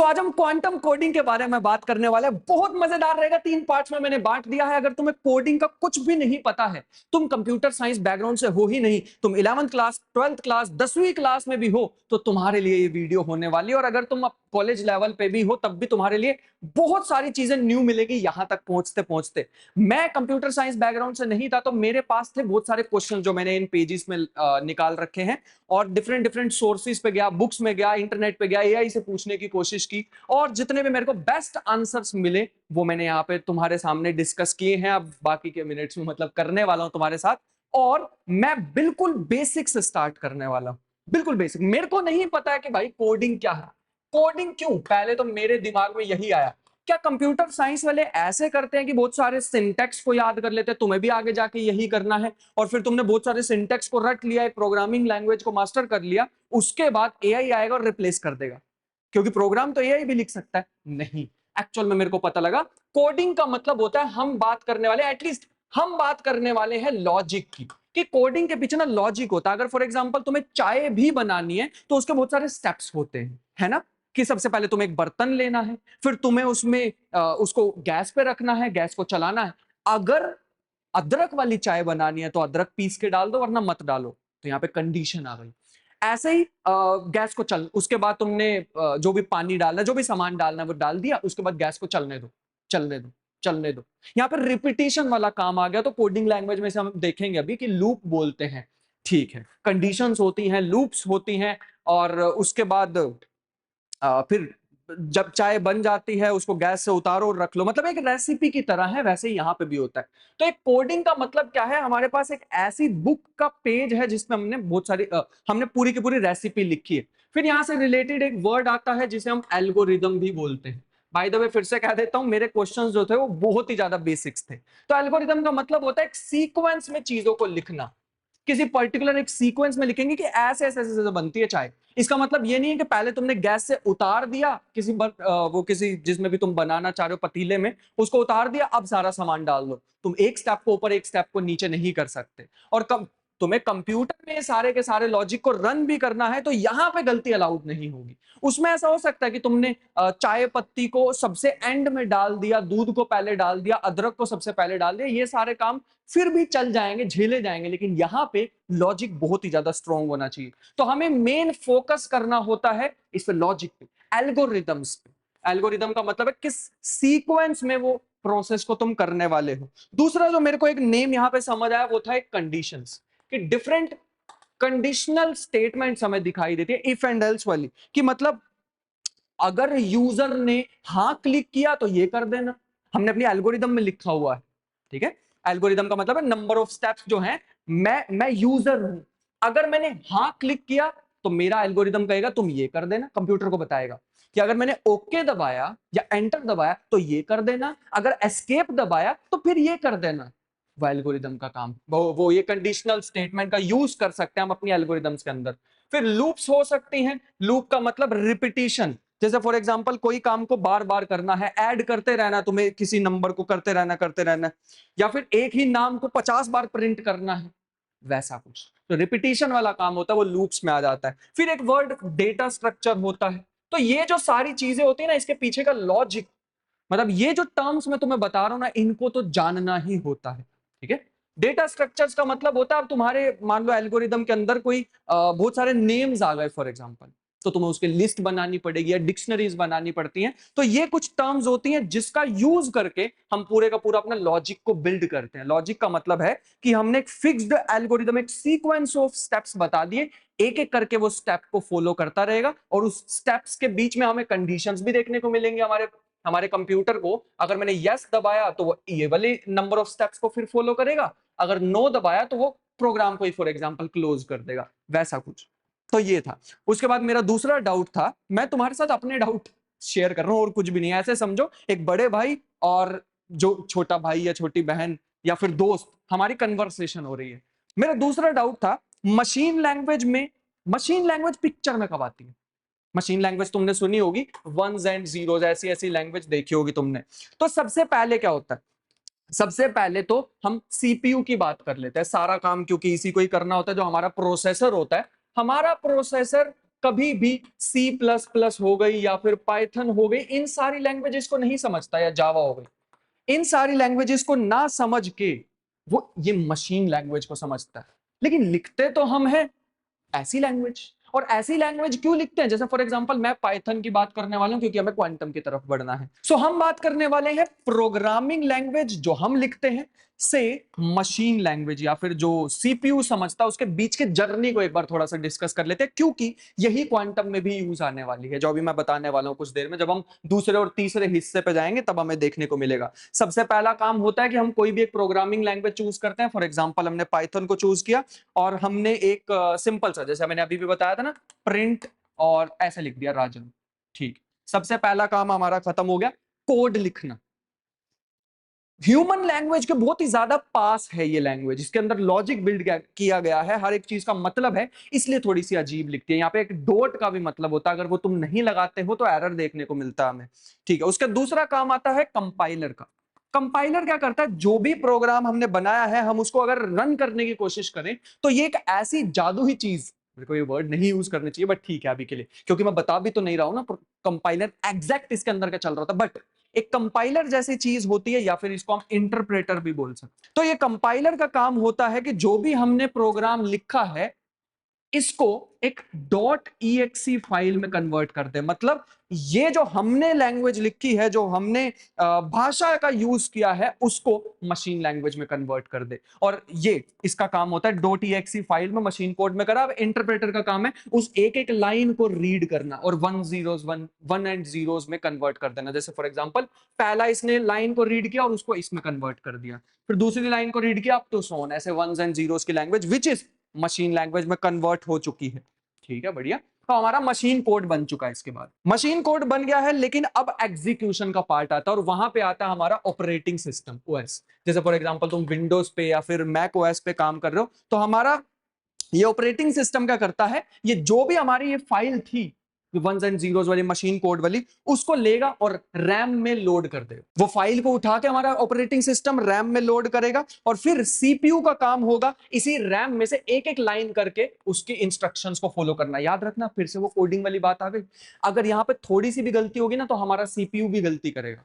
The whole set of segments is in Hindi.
आज हम क्वांटम कोडिंग के बारे में बात करने वाले हैं। बहुत मजेदार रहेगा। 3 पार्ट्स में मैंने बांट दिया है। अगर तुम्हें कोडिंग का कुछ भी नहीं पता है, तुम कंप्यूटर साइंस बैकग्राउंड से हो ही नहीं, तुम 11th क्लास, 12th क्लास, 10वीं क्लास में भी हो, तो तुम्हारे लिए ये वीडियो होने वाली है। और अगर तुम कॉलेज लेवल पे भी हो, तब भी तुम्हारे लिए बहुत सारी चीजें न्यू मिलेगी यहां तक पहुंचते पहुंचते। मैं कंप्यूटर साइंस बैकग्राउंड से नहीं था, तो मेरे पास थे बहुत सारे क्वेश्चन जो मैंने इन पेजेस में निकाल रखे हैं, और डिफरेंट डिफरेंट सोर्सेज पे गया, बुक्स में गया, इंटरनेट पे गया, एआई से पूछने की कोशिश की, और जितने भी मेरे को बेस्ट आंसर्स मिले वो मैंने यहाँ पे तुम्हारे सामने डिस्कस किए हैं। अब बाकी के मिनट्स में मतलब करने वाला हूं तुम्हारे साथ। और मैं बिल्कुल बेसिक से स्टार्ट करने वाला हूं, बिल्कुल बेसिक। मेरे को नहीं पता है कि भाई कोडिंग क्या है, कोडिंग क्यों, पहले तो मेरे दिमाग में यही आया। क्या कंप्यूटर साइंस वाले ऐसे करते हैं कि बहुत सारे सिंटैक्स को याद कर लेते हैं? तुम्हें भी आगे जाके यही करना है, और फिर तुमने बहुत सारे सिंटैक्स को रट लिया, एक प्रोग्रामिंग लैंग्वेज को मास्टर कर लिया, उसके बाद एआई आएगा और रिप्लेस कर देगा, क्योंकि प्रोग्राम तो एआई भी लिख सकता है। नहीं, एक्चुअल में मेरे को पता लगा कोडिंग का मतलब होता है, हम बात करने वाले, एटलीस्ट हम बात करने वाले हैं लॉजिक की, कि कोडिंग के पीछे ना लॉजिक होता है। अगर फॉर एग्जांपल तुम्हें चाय भी बनानी है तो उसके बहुत सारे स्टेप्स होते हैं, है ना? कि सबसे पहले तुम्हें एक बर्तन लेना है, फिर तुम्हें उसमें उसको गैस पे रखना है, गैस को चलाना है। अगर अदरक वाली चाय बनानी है तो अदरक पीस के डाल दो, वरना मत डालो। तो यहाँ पे कंडीशन आ गई। ऐसे ही गैस को चल, उसके बाद तुमने जो भी पानी डालना है, जो भी सामान डालना है वो डाल दिया, उसके बाद गैस को चलने दो, चलने दो, चलने दो। यहाँ पर रिपीटिशन वाला काम आ गया। तो कोडिंग लैंग्वेज में से हम देखेंगे अभी कि लूप बोलते हैं, ठीक है? कंडीशंस होती हैं, लूप्स होती हैं, और उसके बाद फिर जब चाय बन जाती है उसको गैस से उतारो और रख लो। मतलब एक रेसिपी की तरह है, वैसे ही यहाँ पे भी होता है। तो एक कोडिंग का मतलब क्या है? हमारे पास एक ऐसी बुक का पेज है जिसमें हमने बहुत सारी हमने पूरी की पूरी रेसिपी लिखी है। फिर यहाँ से रिलेटेड एक वर्ड आता है जिसे हम एल्गोरिदम भी बोलते हैं। बाय द वे फिर से कह देता हूं, मेरे क्वेश्चंस जो थे वो बहुत ही ज्यादा बेसिक्स थे। तो एल्गोरिदम का मतलब होता है एक सीक्वेंस में चीजों को लिखना। किसी पर्टिकुलर एक सीक्वेंस में लिखेंगे कि ऐसे ऐसे ऐसे बनती है चाय। इसका मतलब ये नहीं है कि पहले तुमने गैस से उतार दिया किसी वो किसी जिसमें भी तुम बनाना चाह रहे हो पतीले में, उसको उतार दिया, अब सारा सामान डाल दो। तुम एक स्टेप को ऊपर एक स्टेप को नीचे नहीं कर सकते। और कब तुम्हें कंप्यूटर में सारे के सारे लॉजिक को रन भी करना है तो यहां पे गलती अलाउड नहीं होगी। उसमें ऐसा हो सकता है कि तुमने चाय पत्ती को सबसे एंड में डाल दिया, दूध को पहले डाल दिया, अदरक को सबसे पहले डाल दिया, ये सारे काम फिर भी चल जाएंगे, झेले जाएंगे, लेकिन यहां पे लॉजिक बहुत ही ज्यादा स्ट्रांग होना चाहिए। तो हमें मेन फोकस करना होता है इस पे, लॉजिक पे, एल्गोरिदम्स पे। एल्गोरिदम का मतलब है किस सीक्वेंस में वो प्रोसेस को तुम करने वाले हो। दूसरा जो मेरे को एक नेम यहां पे समझ आया वो था एक कंडीशंस, कि डिफरेंट कंडीशनल स्टेटमेंट्स हमें दिखाई देती है, इफ एंड एल्स वाली, कि मतलब अगर यूजर ने हां क्लिक किया तो ये कर देना, हमने अपनी एल्गोरिदम में लिखा हुआ है, ठीक है? एल्गोरिदम का मतलब है नंबर ऑफ स्टेप्स जो है। मैं यूजर हूं, अगर मैंने हां क्लिक किया तो मेरा एल्गोरिदम कहेगा तुम ये कर देना, कंप्यूटर को बताएगा कि अगर मैंने ओके दबाया या एंटर दबाया तो ये कर देना, अगर एस्केप दबाया तो फिर ये कर देना। वो एल्गोरिदम का काम, वो ये कंडीशनल स्टेटमेंट का यूज कर सकते हैं हम अपनी एल्गोरिदम्स के अंदर। फिर लूप्स हो सकती हैं। लूप का मतलब रिपीटिशन। जैसे फॉर एग्जांपल कोई काम को बार बार करना है, ऐड करते रहना, तुम्हें किसी नंबर को करते रहना, या फिर एक ही नाम को 50 बार प्रिंट करना है, वैसा कुछ। तो रिपीटिशन वाला काम होता है, वो लूप्स में आ जाता है। फिर एक वर्ड डेटा स्ट्रक्चर होता है। तो ये जो सारी चीजें होती है ना, इसके पीछे का लॉजिक, मतलब ये जो टर्म्स मैं तुम्हें बता रहा हूं ना, इनको तो जानना ही होता है, ठीक है? डेटा स्ट्रक्चर्स का मतलब होता है, अब तुम्हारे मान लो एल्गोरिदम के अंदर कोई बहुत सारे नेम्स आ गए फॉर एग्जांपल, तो तुम्हें उसकी लिस्ट बनानी पड़ेगी या डिक्शनरीज बनानी पड़ती हैं। तो ये कुछ टर्म्स होती हैं जिसका यूज करके हम पूरे का पूरा अपना लॉजिक को बिल्ड करते हैं। लॉजिक का मतलब है कि हमने एक फिक्स्ड एल्गोरिदम, एक सीक्वेंस ऑफ स्टेप्स बता दिए, एक एक करके वो स्टेप को फॉलो करता रहेगा, और उस स्टेप्स के बीच में हमें कंडीशंस भी देखने को मिलेंगे। हमारे हमारे कंप्यूटर को अगर मैंने यस दबाया तो वो ये वाले नंबर ऑफ स्टेप्स को फिर फॉलो करेगा, अगर नो दबाया तो वो प्रोग्राम को ही फॉर एग्जांपल क्लोज कर देगा, वैसा कुछ। तो ये था। उसके बाद मेरा दूसरा डाउट था, मैं तुम्हारे साथ अपने डाउट शेयर कर रहा हूं और कुछ भी नहीं है। ऐसे समझो एक बड़े भाई और जो छोटा भाई या छोटी बहन या फिर दोस्त, हमारी कन्वर्सेशन हो रही है। मेरा दूसरा डाउट था, मशीन लैंग्वेज में, मशीन लैंग्वेज पिक्चर में कब आती है? मशीन लैंग्वेज तुमने सुनी होगी, वंस एंड जीरोस, ऐसी ऐसी लैंग्वेज देखी होगी तुमने। तो सबसे पहले क्या होता है? सबसे पहले तो हम सीपीयू की बात कर लेते हैं। सारा काम क्योंकि इसी को ही करना होता है, जो हमारा प्रोसेसर होता है, हमारा प्रोसेसर कभी भी सी प्लस प्लस हो गई या फिर पाइथन हो गई, इन सारी लैंग्वेजेस को नहीं समझता, या जावा हो गई, इन सारी लैंग्वेजेस को ना समझ के वो ये मशीन लैंग्वेज को समझता है। लेकिन लिखते तो हम हैं ऐसी लैंग्वेज। और ऐसी लैंग्वेज क्यों लिखते हैं? जैसे फॉर एग्जांपल मैं पाइथन की बात करने वाला हूं क्योंकि हमें क्वांटम की तरफ बढ़ना है। सो हम बात करने वाले हैं प्रोग्रामिंग लैंग्वेज जो हम लिखते हैं से मशीन लैंग्वेज या फिर जो सीपीयू समझता है, उसके बीच के जर्नी को एक बार थोड़ा सा डिस्कस कर लेते हैं, क्योंकि यही क्वांटम में भी यूज आने वाली है, जो अभी मैं बताने वाला हूं कुछ देर में। जब हम दूसरे और तीसरे हिस्से पे जाएंगे तब हमें देखने को मिलेगा। सबसे पहला काम होता है कि हम कोई भी एक प्रोग्रामिंग लैंग्वेज चूज करते हैं। फॉर एग्जाम्पल हमने पाइथन को चूज किया और हमने एक सिंपल सा, जैसे मैंने अभी भी बताया था ना, प्रिंट और ऐसे लिख दिया राजन। ठीक, सबसे पहला काम हमारा खत्म हो गया, कोड लिखना। ह्यूमन लैंग्वेज के बहुत ही ज्यादा पास है ये लैंग्वेज, इसके अंदर लॉजिक बिल्ड किया गया है, हर एक चीज का मतलब है, इसलिए थोड़ी सी अजीब लिखती है। यहाँ पे एक डॉट का भी मतलब होता है, अगर वो तुम नहीं लगाते हो तो एरर देखने को मिलता है हमें। ठीक है, उसका दूसरा काम आता है कंपाइलर का। कंपाइलर क्या करता है, जो भी प्रोग्राम हमने बनाया है हम उसको अगर रन करने की कोशिश करें तो ये एक ऐसी जादू ही चीज, मेरे को ये वर्ड नहीं यूज करने चाहिए बट ठीक है अभी के लिए, क्योंकि मैं बता भी तो नहीं रहा हूं ना कंपाइलर एग्जैक्ट इसके अंदर का चल रहा था, बट एक कंपाइलर जैसी चीज होती है, या फिर इसको हम इंटरप्रेटर भी बोल सकते हैं। तो ये कंपाइलर का काम होता है कि जो भी हमने प्रोग्राम लिखा है इसको एक .exe फाइल में कन्वर्ट कर दे। मतलब ये जो हमने लैंग्वेज लिखी है, जो हमने भाषा का यूज किया है, उसको मशीन लैंग्वेज में कन्वर्ट कर दे। और ये इसका काम होता है .exe फाइल में मशीन कोड में करा। अब इंटरप्रेटर का काम है उस एक एक लाइन को रीड करना और वन एंड जीरोस में कन्वर्ट कर देना। जैसे फॉर एग्जांपल पहला इसने लाइन को रीड किया और उसको इसमें कन्वर्ट कर दिया, फिर दूसरी लाइन को रीड किया, अप टू सो ऑन, ऐसे वंस एंड जीरोस की language which is machine language में कन्वर्ट हो चुकी है। ठीक है, बढ़िया। तो हमारा मशीन कोड बन चुका है। इसके बाद मशीन कोड बन गया है, लेकिन अब एग्जीक्यूशन का पार्ट आता है और वहां पे आता है हमारा ऑपरेटिंग सिस्टम, ओएस। जैसे फॉर एग्जांपल तुम विंडोज पे या फिर मैक ओएस पे काम कर रहे हो, तो हमारा ये ऑपरेटिंग सिस्टम क्या करता है, ये जो भी हमारी ये फाइल थी वंस एंड जीरोस वाली मशीन कोड वाली, उसको लेगा और रैम में लोड कर देगा। वो फाइल को उठा के हमारा ऑपरेटिंग सिस्टम रैम में लोड करेगा और फिर सीपीयू का काम होगा इसी रैम में से एक एक लाइन करके उसकी इंस्ट्रक्शंस को फॉलो करना। याद रखना, फिर से वो कोडिंग वाली बात आ गई, अगर यहां पे थोड़ी सी भी गलती होगी ना तो हमारा सीपीयू भी गलती करेगा,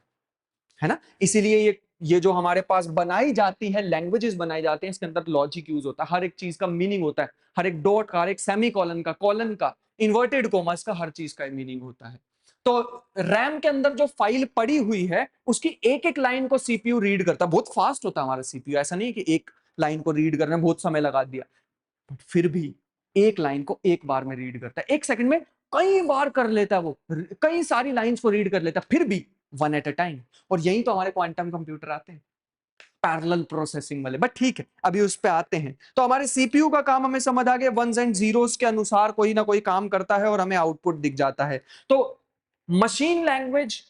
है ना। इसीलिए ये जो हमारे पास बनाई जाती है लैंग्वेजेस बनाई जाती हैं, इसके अंदर लॉजिक यूज होता है, हर एक चीज का मीनिंग होता है, हर एक डॉट का, हर एक सेमी कॉलन का, इन्वर्टेड कोमास का, हर चीज का मीनिंग होता है। तो रैम के अंदर जो फाइल पड़ी हुई है उसकी एक एक लाइन को सीपीयू रीड करता है। बहुत फास्ट होता है हमारा सीपीयू, ऐसा नहीं कि एक लाइन को रीड करने में बहुत समय लगा दिया, बट फिर भी एक लाइन को एक बार में रीड करता है, एक सेकंड में कई बार कर लेता है, वो कई सारी लाइंस को रीड कर लेता है, फिर भी वन एट अ टाइम। और यही तो हमारे क्वांटम कंप्यूटर आते हैं, पैरेलल प्रोसेसिंग वाले। बट ठीक है, अभी उस पे आते हैं। तो हमारे सीपीयू का काम हमें समझ आ गया, वंस एंड जीरोस के अनुसार कोई ना कोई काम करता है और हमें आउटपुट दिख जाता है। तो मशीन लैंग्वेज,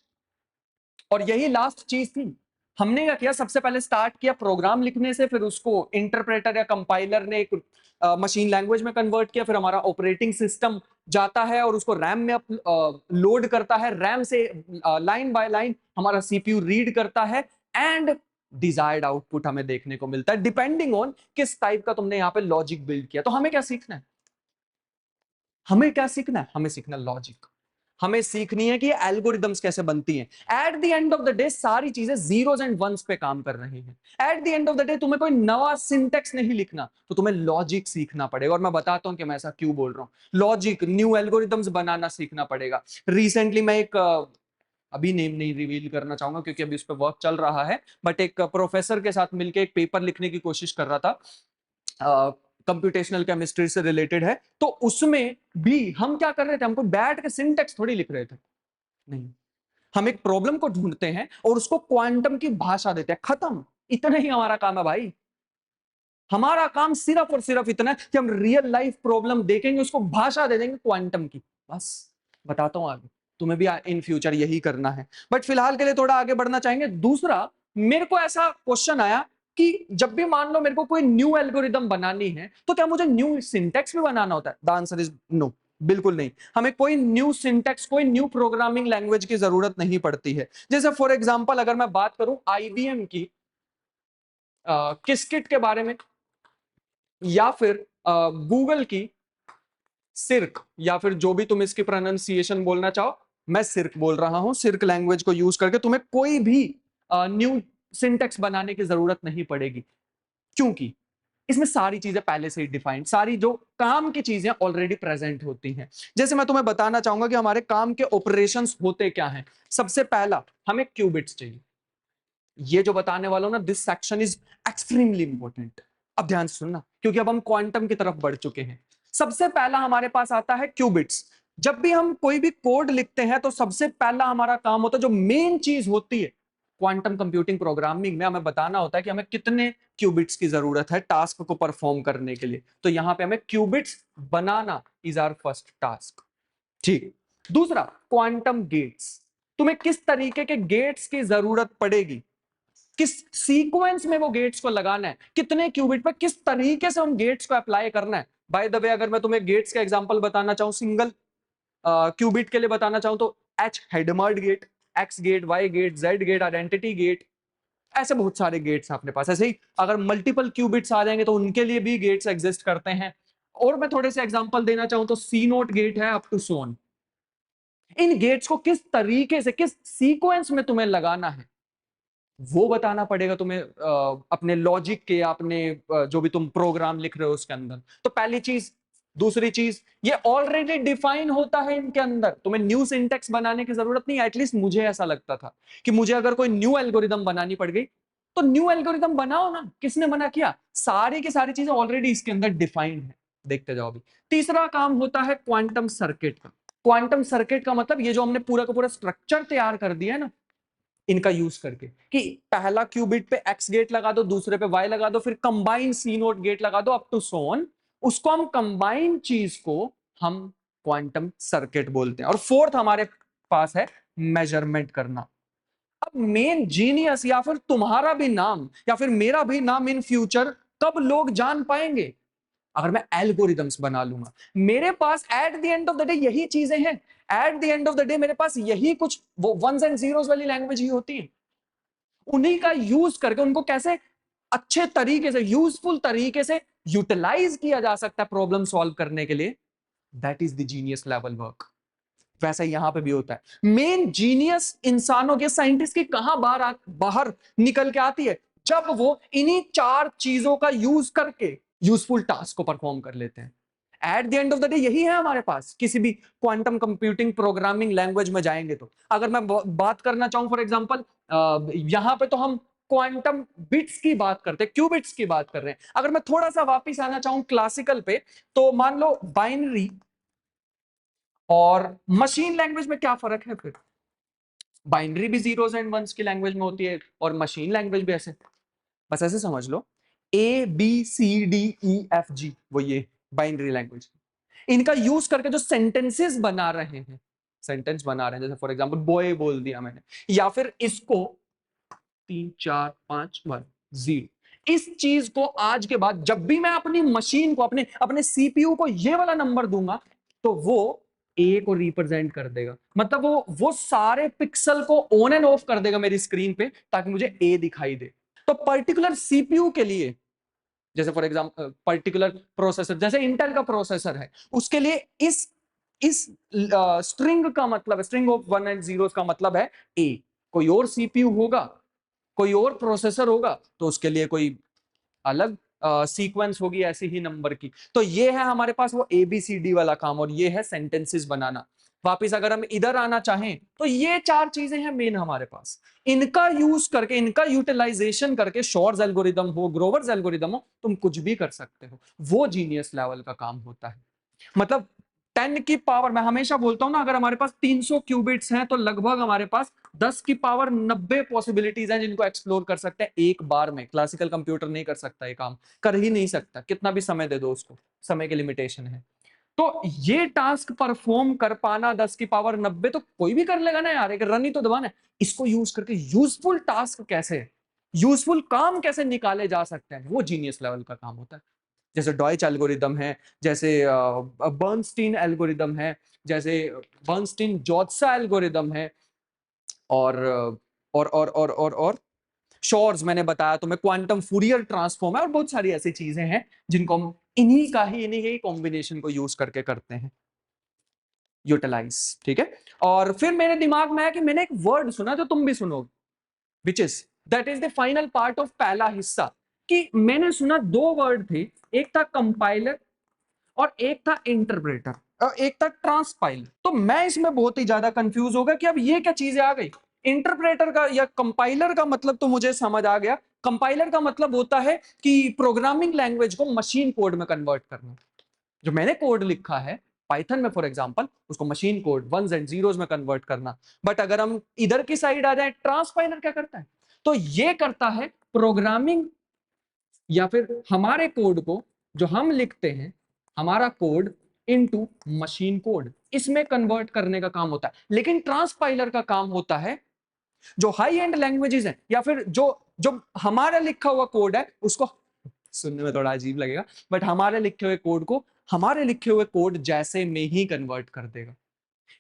और यही लास्ट चीज थी। हमने क्या किया, सबसे पहले स्टार्ट किया प्रोग्राम लिखने से, फिर उसको इंटरप्रेटर या कंपाइलर ने एक मशीन लैंग्वेज में कन्वर्ट किया, फिर हमारा ऑपरेटिंग सिस्टम जाता है और उसको रैम में लोड करता है, रैम से लाइन बाय लाइन हमारा सीपीयू रीड करता है, एंड डिजायर्ड आउटपुट हमें देखने को मिलता है, डिपेंडिंग ऑन किस टाइप का तुमने यहाँ पे लॉजिक बिल्ड किया। तो हमें क्या सीखना है, हमें क्या सीखना है, हमें सीखना लॉजिक। हमें सीखनी है कि एल्गोरिदम्स कैसे बनती हैं। At the end of the day सारी चीजें जीरोस एंड वंस पे काम कर रही हैं। At the end of the day तुम्हें कोई नवा सिंटेक्स नहीं लिखना, तो तुम्हें लॉजिक सीखना पड़ेगा। और मैं बताता हूं कि मैं ऐसा क्यों बोल रहा हूं। लॉजिक, न्यू एल्गोरिदम्स बनाना सीखना पड़ेगा। रिसेंटली मैं एक अभी नेम नहीं रिवील करना चाहूंगा क्योंकि अभी उस पर वर्क चल रहा है, बट एक प्रोफेसर के साथ मिलकर एक पेपर लिखने की कोशिश कर रहा था, कंप्यूटेशनल केमिस्ट्री से रिलेटेड है। तो उसमें भी हम क्या कर रहे थे, हमको बैठ के सिंटेक्स थोड़ी लिख रहे थे, नहीं, हम एक प्रॉब्लम को ढूंढते हैं और उसको क्वांटम की भाषा देते हैं, खत्म। इतना ही हमारा काम है भाई। हमारा काम सिर्फ और सिर्फ इतना है कि हम रियल लाइफ प्रॉब्लम देखेंगे, उसको भाषा दे देंगे क्वांटम की, बस। बताता हूं आगे, तुम्हें भी इन फ्यूचर यही करना है। बट फिलहाल के लिए थोड़ा आगे बढ़ना चाहेंगे। दूसरा, मेरे को ऐसा क्वेश्चन आया कि जब भी मान लो मेरे को कोई न्यू एल्गोरिदम बनानी है, तो क्या मुझे न्यू सिंटेक्स भी बनाना होता है? द आंसर इज नो, बिल्कुल नहीं। हमें कोई न्यू सिंटेक्स, कोई न्यू प्रोग्रामिंग लैंग्वेज की जरूरत नहीं पड़ती है। जैसे फॉर एग्जांपल अगर मैं बात करूं आईबीएम की किसकिट के बारे में, या फिर गूगल की सिर्क, या फिर जो भी तुम इसकी प्रोनाउंसिएशन बोलना चाहो, मैं सिर्क बोल रहा हूं। सिर्क लैंग्वेज को यूज करके तुम्हें कोई भी न्यू सिंटेक्स बनाने की जरूरत नहीं पड़ेगी, क्योंकि इसमें सारी चीजें पहले से ही डिफाइंड, सारी जो काम की चीजें ऑलरेडी प्रेजेंट होती हैं। जैसे मैं तुम्हें बताना चाहूंगा कि हमारे काम के ऑपरेशंस होते क्या हैं। सबसे पहला, हमें क्यूबिट्स चाहिए। ये जो बताने वाला हूं ना, this section is extremely important. अब ध्यान से सुनना, क्योंकि अब हम क्वांटम की तरफ बढ़ चुके हैं। सबसे पहला हमारे पास आता है क्यूबिट्स। जब भी हम कोई भी कोड लिखते हैं तो सबसे पहला हमारा काम होता है, जो मेन चीज होती है क्वांटम कंप्यूटिंग प्रोग्रामिंग में, हमें बताना होता है कि हमें कितने क्यूबिट्स की जरूरत है टास्क को परफॉर्म करने के लिए। तो यहां पे हमें क्यूबिट्स बनाना इज आवर फर्स्ट टास्क। ठीक। दूसरा, क्वांटम गेट्स। तुम्हें किस तरीके के गेट्स की जरूरत पड़ेगी, किस सीक्वेंस में वो गेट्स को लगाना है, कितने क्यूबिट पे किस तरीके से उन गेट्स को अप्लाई करना है। बाय द वे, अगर मैं तुम्हें गेट्स का एग्जांपल बताना चाहूं, सिंगल क्यूबिट के लिए बताना चाहूं, तो H Hadamard gate, X gate, Y gate, Z gate, identity gate, ऐसे बहुत सारे गेट्स अपने पास। ऐसे ही अगर मल्टीपल क्यूबिट्स आ जाएंगे तो उनके लिए भी गेट्स एग्जिस्ट करते हैं। और मैं थोड़े से एग्जांपल देना चाहूं तो सी नोट गेट है, अप टू सोन। इन गेट्स को किस तरीके से, किस सीक्वेंस में तुम्हें लगाना है, वो बताना पड़ेगा तुम्हें अपने लॉजिक के, अपने जो भी तुम प्रोग्राम लिख रहे हो उसके अंदर। तो पहली चीज। दूसरी चीज, ये ऑलरेडी डिफाइन होता है इनके अंदर, तुम्हें न्यू सिंटेक्स बनाने की जरूरत नहीं। एटलीस्ट मुझे ऐसा लगता था कि मुझे अगर कोई न्यू एल्गोरिदम बनानी पड़ गई तो न्यू एल्गोरिदम बनाओ ना, किसने मना किया? सारी की सारी चीजें ऑलरेडी इसके अंदर डिफाइंड है। देखते जाओ अभी। तीसरा काम होता है क्वांटम सर्किट का। क्वांटम सर्किट का मतलब ये जो हमने पूरा का पूरा स्ट्रक्चर तैयार कर दिया है ना, इनका यूज करके, कि पहला क्यूबिट पे एक्स गेट लगा दो, दूसरे पे वाई लगा दो, फिर कंबाइन सी नोट गेट लगा दो, अप टू सोन। उसको हम कंबाइन चीज को हम क्वांटम सर्किट बोलते हैं। और फोर्थ हमारे पास है मेजरमेंट करना। अब मेन जीनियस, या फिर तुम्हारा भी नाम या फिर मेरा भी नाम इन फ्यूचर कब लोग जान पाएंगे? अगर मैं एल्गोरिदम्स बना लूंगा। मेरे पास at the end of the day यही चीजें हैं। At the end of the day मेरे पास यही कुछ वो वंस एंड जीरोस वाली लैंग्वेज ही होती है। उन्हीं का यूज करके उनको कैसे अच्छे तरीके से, यूजफुल तरीके से यूटिलाइज किया जा सकता है प्रॉब्लम सॉल्व करने के लिए, that is the genius level work. वैसा यहां पे भी होता है। मेन जीनियस इंसानों के, साइंटिस्ट की कहां बाहर निकल के आती है, जब वो इन्हीं चार चीजों का यूज करके यूजफुल टास्क को परफॉर्म कर लेते हैं। At the end of the day यही है हमारे पास। किसी भी क्वांटम कंप्यूटिंग प्रोग्रामिंग लैंग्वेज में जाएंगे तो, अगर मैं बात करना चाहूं फॉर एग्जांपल, यहां पे तो हम क्वांटम बिट्स की बात करते हैं, क्यूबिट्स की बात कर रहे हैं। अगर मैं थोड़ा सा वापस आना चाहूं क्लासिकल पे, तो मान लो बाइनरी और मशीन लैंग्वेज में क्या फर्क है फिर? बाइनरी भी जीरोस एंड वंस की लैंग्वेज में होती है और मशीन लैंग्वेज भी ऐसे। बस ऐसे समझ लो, ABCDEFG, वो ये बाइनरी लैंग्वेज। इनका यूज करके जो सेंटेंसेस बना रहे हैं, सेंटेंस बना रहे हैं, जैसे फॉर एग्जांपल बॉय बोल दिया मैंने, या फिर इसको 3 4 5 1 0, इस चीज को आज के बाद जब भी मैं अपनी मशीन को, अपने अपने सीपीयू को ये वाला नंबर दूंगा, तो वो ए को रिप्रेजेंट कर देगा। मतलब वो सारे पिक्सल को ऑन एंड ऑफ कर देगा मेरी स्क्रीन पे, ताकि मुझे ए दिखाई दे। तो पर्टिकुलर सीपीयू के लिए, जैसे फॉर एग्जांपल पर्टिकुलर प्रोसेसर, जैसे इंटेल का प्रोसेसर है, उसके लिए इस स्ट्रिंग का मतलब, string of one and zero का मतलब है ए। कोई और सीपीयू होगा, कोई और प्रोसेसर होगा, तो उसके लिए कोई अलग सीक्वेंस होगी ऐसी ही नंबर की। तो ये है हमारे पास वो एबीसीडी वाला काम, और ये है सेंटेंसेस बनाना। वापिस अगर हम इधर आना चाहें तो ये चार चीजें हैं मेन हमारे पास। इनका यूज करके, इनका यूटिलाइजेशन करके, शॉर्ट्स एल्गोरिदम हो, ग्रोवर्स एल्गोरिदम हो, तुम कुछ भी कर सकते हो। वो जीनियस लेवल का काम होता है। मतलब 10 की पावर, मैं हमेशा बोलता हूं ना, अगर हमारे पास 300 क्यूबिट्स हैं तो लगभग हमारे पास 10 की पावर 90 पॉसिबिलिटीज हैं जिनको एक्सप्लोर कर सकते हैं एक बार में। क्लासिकल कंप्यूटर नहीं कर सकता, ये काम कर ही नहीं सकता, कितना भी समय दे दो उसको, समय की लिमिटेशन है। तो ये टास्क परफॉर्म कर पाना 10 की पावर 90 तो कोई भी कर लेगा ना यार, एक रन ही तो दबाना है। इसको यूज करके यूजफुल टास्क कैसे, यूजफुल काम कैसे निकाले जा सकते हैं, वो जीनियस लेवल का काम होता है। जैसे डॉयच एल्गोरिदम है, जैसे बर्नस्टीन एल्गोरिदम है, जैसे बर्नस्टीन जोत्सा एल्गोरिदम है, और और शॉर्स मैंने बताया तुम्हें, क्वांटम फूरियर ट्रांसफॉर्म है, और बहुत सारी ऐसी चीजें हैं जिनको हम इन्हीं के कॉम्बिनेशन को यूज करके करते हैं, यूटिलाइज। ठीक है, और फिर मेरे दिमाग में आया कि मैंने एक वर्ड सुना जो तुम भी सुनोगे, which is that is the final part of पहला हिस्सा, कि मैंने सुना दो वर्ड थे, एक था कंपाइलर और एक था इंटरप्रेटर और एक था ट्रांसपाइलर। तो मैं इसमें बहुत ही ज्यादा कंफ्यूज हो गया कि अब ये क्या चीजें आ गई। इंटरप्रेटर का या कंपाइलर का मतलब तो मुझे समझ आ गया। कंपाइलर का मतलब होता है कि प्रोग्रामिंग लैंग्वेज को मशीन कोड में कन्वर्ट करना। जो मैंने कोड लिखा है पाइथन में फॉर एग्जांपल, उसको machine code ones and zeros में कन्वर्ट करना। बट अगर हम इधर की साइड आ जाए, ट्रांसपाइलर क्या करता है, तो ये करता है प्रोग्रामिंग या फिर हमारे कोड को जो हम लिखते हैं, हमारा कोड इनटू मशीन कोड, इसमें कन्वर्ट करने का काम होता है। लेकिन ट्रांसपाइलर का काम होता है जो हाई एंड लैंग्वेजेस हैं या फिर जो जो हमारा लिखा हुआ कोड है उसको, सुनने में थोड़ा अजीब लगेगा बट हमारे लिखे हुए कोड को हमारे लिखे हुए कोड जैसे में ही कन्वर्ट कर देगा।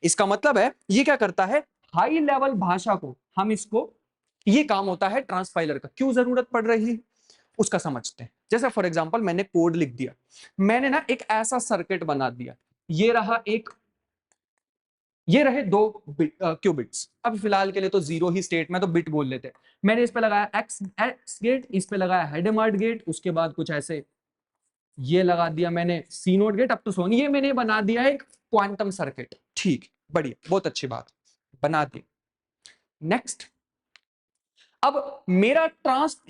इसका मतलब है ये क्या करता है, हाई लेवल भाषा को हम इसको, ये काम होता है ट्रांसपाइलर का। क्यों जरूरत पड़ रही है उसका समझते हैं। जैसे फॉर एग्जांपल मैंने कोड लिख दिया, मैंने ना एक ऐसा सर्किट बना दिया, ये रहा एक, ये रहे दो क्यूबिट्स, अब फिलहाल के लिए तो जीरो ही स्टेट में तो बिट बोल लेते हैं। मैंने इस पे लगाया एक्स गेट, इस पे लगाया हेडेमार्ट गेट, उसके बाद कुछ ऐसे ये लगा दिया मैंने सी नोट गेट, अब तो सोनी, ये मैंने बना दिया एक क्वांटम सर्किट। ठीक, बढ़िया, बहुत अच्छी बात, बना दी। नेक्स्ट, अब मेरा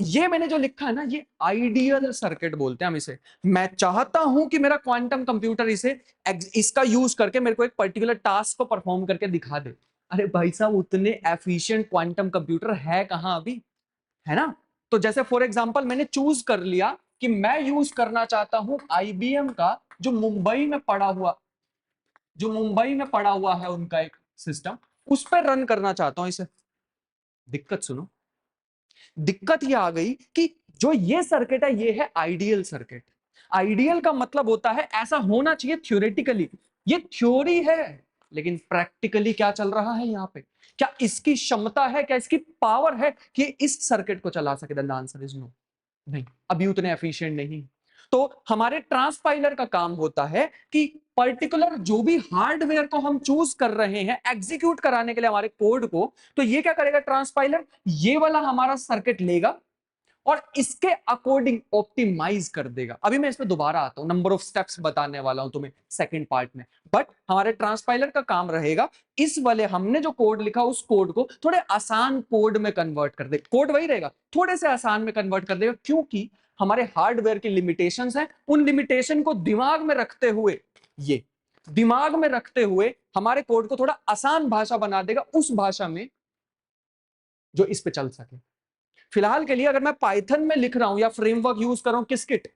ये मैंने जो लिखा है ना, ये आइडियल सर्किट बोलते हैं हम इसे। मैं चाहता हूं कि मेरा क्वांटम कंप्यूटर इसे इसका यूज करके मेरे को एक पर्टिकुलर टास्क को परफॉर्म करके दिखा दे। अरे भाई साहब, उतने एफिशिएंट क्वांटम कंप्यूटर है कहां अभी, है ना। तो जैसे फॉर एग्जांपल मैंने चूज कर लिया कि मैं यूज करना चाहता हूं आईबीएम का जो मुंबई में पड़ा हुआ है उनका एक सिस्टम, उस पर रन करना चाहता हूं इसे। दिक्कत सुनो, दिक्कत ये आ गई कि जो ये सर्किट है ये है आइडियल सर्किट। आइडियल का मतलब होता है ऐसा होना चाहिए थ्योरेटिकली, ये थ्योरी है, लेकिन प्रैक्टिकली क्या चल रहा है यहाँ पे, क्या इसकी क्षमता है, क्या इसकी पावर है कि इस सर्किट को चला सके? द आंसर इज नो, नहीं, अभी उतने एफिशिएंट नहीं। तो हमारे ट्रांसपाइलर का काम होता है कि पर्टिकुलर जो भी हार्डवेयर को हम चूज कर रहे हैं एग्जीक्यूट कराने के लिए हमारे कोड को, तो ये क्या करेगा ट्रांसपाइलर, ये वाला हमारा सर्किट लेगा और इसके अकॉर्डिंग ऑप्टिमाइज कर देगा। अभी मैं इस पे दोबारा आता हूं, नंबर ऑफ स्टेप्स बताने वाला हूं तुम्हें सेकंड पार्ट में। बट हमारे ट्रांसपाइलर का काम रहेगा इस वाले हमने जो कोड लिखा उस कोड को थोड़े आसान कोड में कन्वर्ट कर दे। कोड वही रहेगा, थोड़े से आसान में कन्वर्ट कर देगा, क्योंकि हमारे हार्डवेयर की लिमिटेशंस हैं। उन लिमिटेशन को दिमाग में रखते हुए, ये दिमाग में रखते हुए हमारे कोड को थोड़ा आसान भाषा बना देगा, उस भाषा में जो इस पे चल सके। फिलहाल के लिए अगर मैं पाइथन में लिख रहा हूं या फ्रेमवर्क यूज कर रहा हूं किसकिट,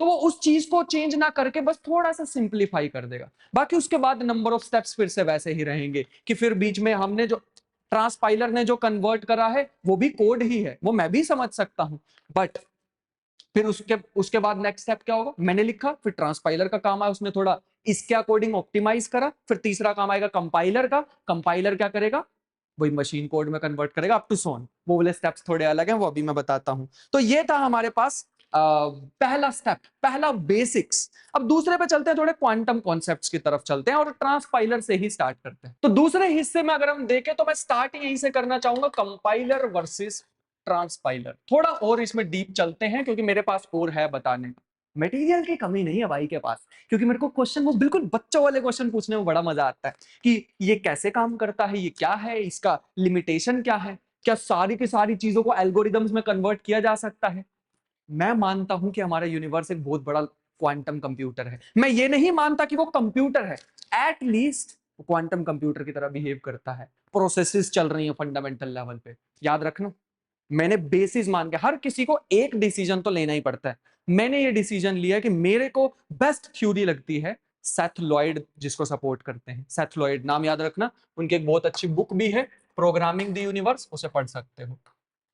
तो वो उस चीज को चेंज ना करके बस थोड़ा सा सिंप्लीफाई कर देगा। बाकी उसके बाद नंबर ऑफ स्टेप्स फिर से वैसे ही रहेंगे कि फिर बीच में हमने जो ट्रांसपाइलर ने जो कन्वर्ट करा है वो भी कोड ही है, वो मैं भी समझ सकता हूं। बट फिर उसके उसके बाद नेक्स्ट स्टेप क्या होगा, मैंने लिखा, फिर ट्रांसपाइलर का काम आया, उसने थोड़ा इसके अकॉर्डिंग ऑप्टिमाइज करा, फिर तीसरा काम आएगा कंपाइलर का, कंपाइलर क्या करेगा, वही मशीन कोड में कन्वर्ट करेगा अप टू सोन। वो वाले स्टेप्स थोड़े अलग हैं, वो अभी मैं बताता हूं। तो ये था हमारे पास पहला स्टेप, पहला बेसिक्स। अब दूसरे पे चलते हैं, थोड़े क्वांटम कॉन्सेप्ट्स की तरफ चलते हैं और ट्रांसपाइलर से ही स्टार्ट करते हैं। तो दूसरे हिस्से में अगर हम देखें तो मैं स्टार्ट यहीं से करना चाहूंगा, कंपाइलर वर्सेस ट्रांसपाइलर। थोड़ा और इसमें डीप चलते हैं क्योंकि मेरे पास और है बताने का। मटेरियल की कमी नहीं है भाई के पास, क्योंकि मेरे को क्वेश्चन वो बिल्कुल बच्चों वाले क्वेश्चन पूछने में बड़ा मजा आता है कि ये कैसे काम करता है, ये क्या है, इसका लिमिटेशन क्या है, क्या सारी की सारी चीजों को एल्गोरिदम्स में कन्वर्ट किया जा सकता है। मैं मानता हूं कि हमारा यूनिवर्स एक बहुत बड़ा क्वांटम कंप्यूटर है। मैं ये नहीं मानता कि वो कंप्यूटर है, एट लीस्ट वो क्वांटम कंप्यूटर की तरह बिहेव करता है, प्रोसेसेस चल रही हैं फंडामेंटल लेवल पे। याद रखना, मैंने बेसिस मान के, हर किसी को एक डिसीजन तो लेना ही पड़ता है। मैंने ये डिसीजन लिया कि मेरे को बेस्ट थ्योरी लगती है सेथ लॉयड, जिसको सपोर्ट करते हैं। सेथ लॉयड नाम याद रखना, उनकी एक बहुत अच्छी बुक भी है प्रोग्रामिंग द यूनिवर्स, उसे पढ़ सकते हो,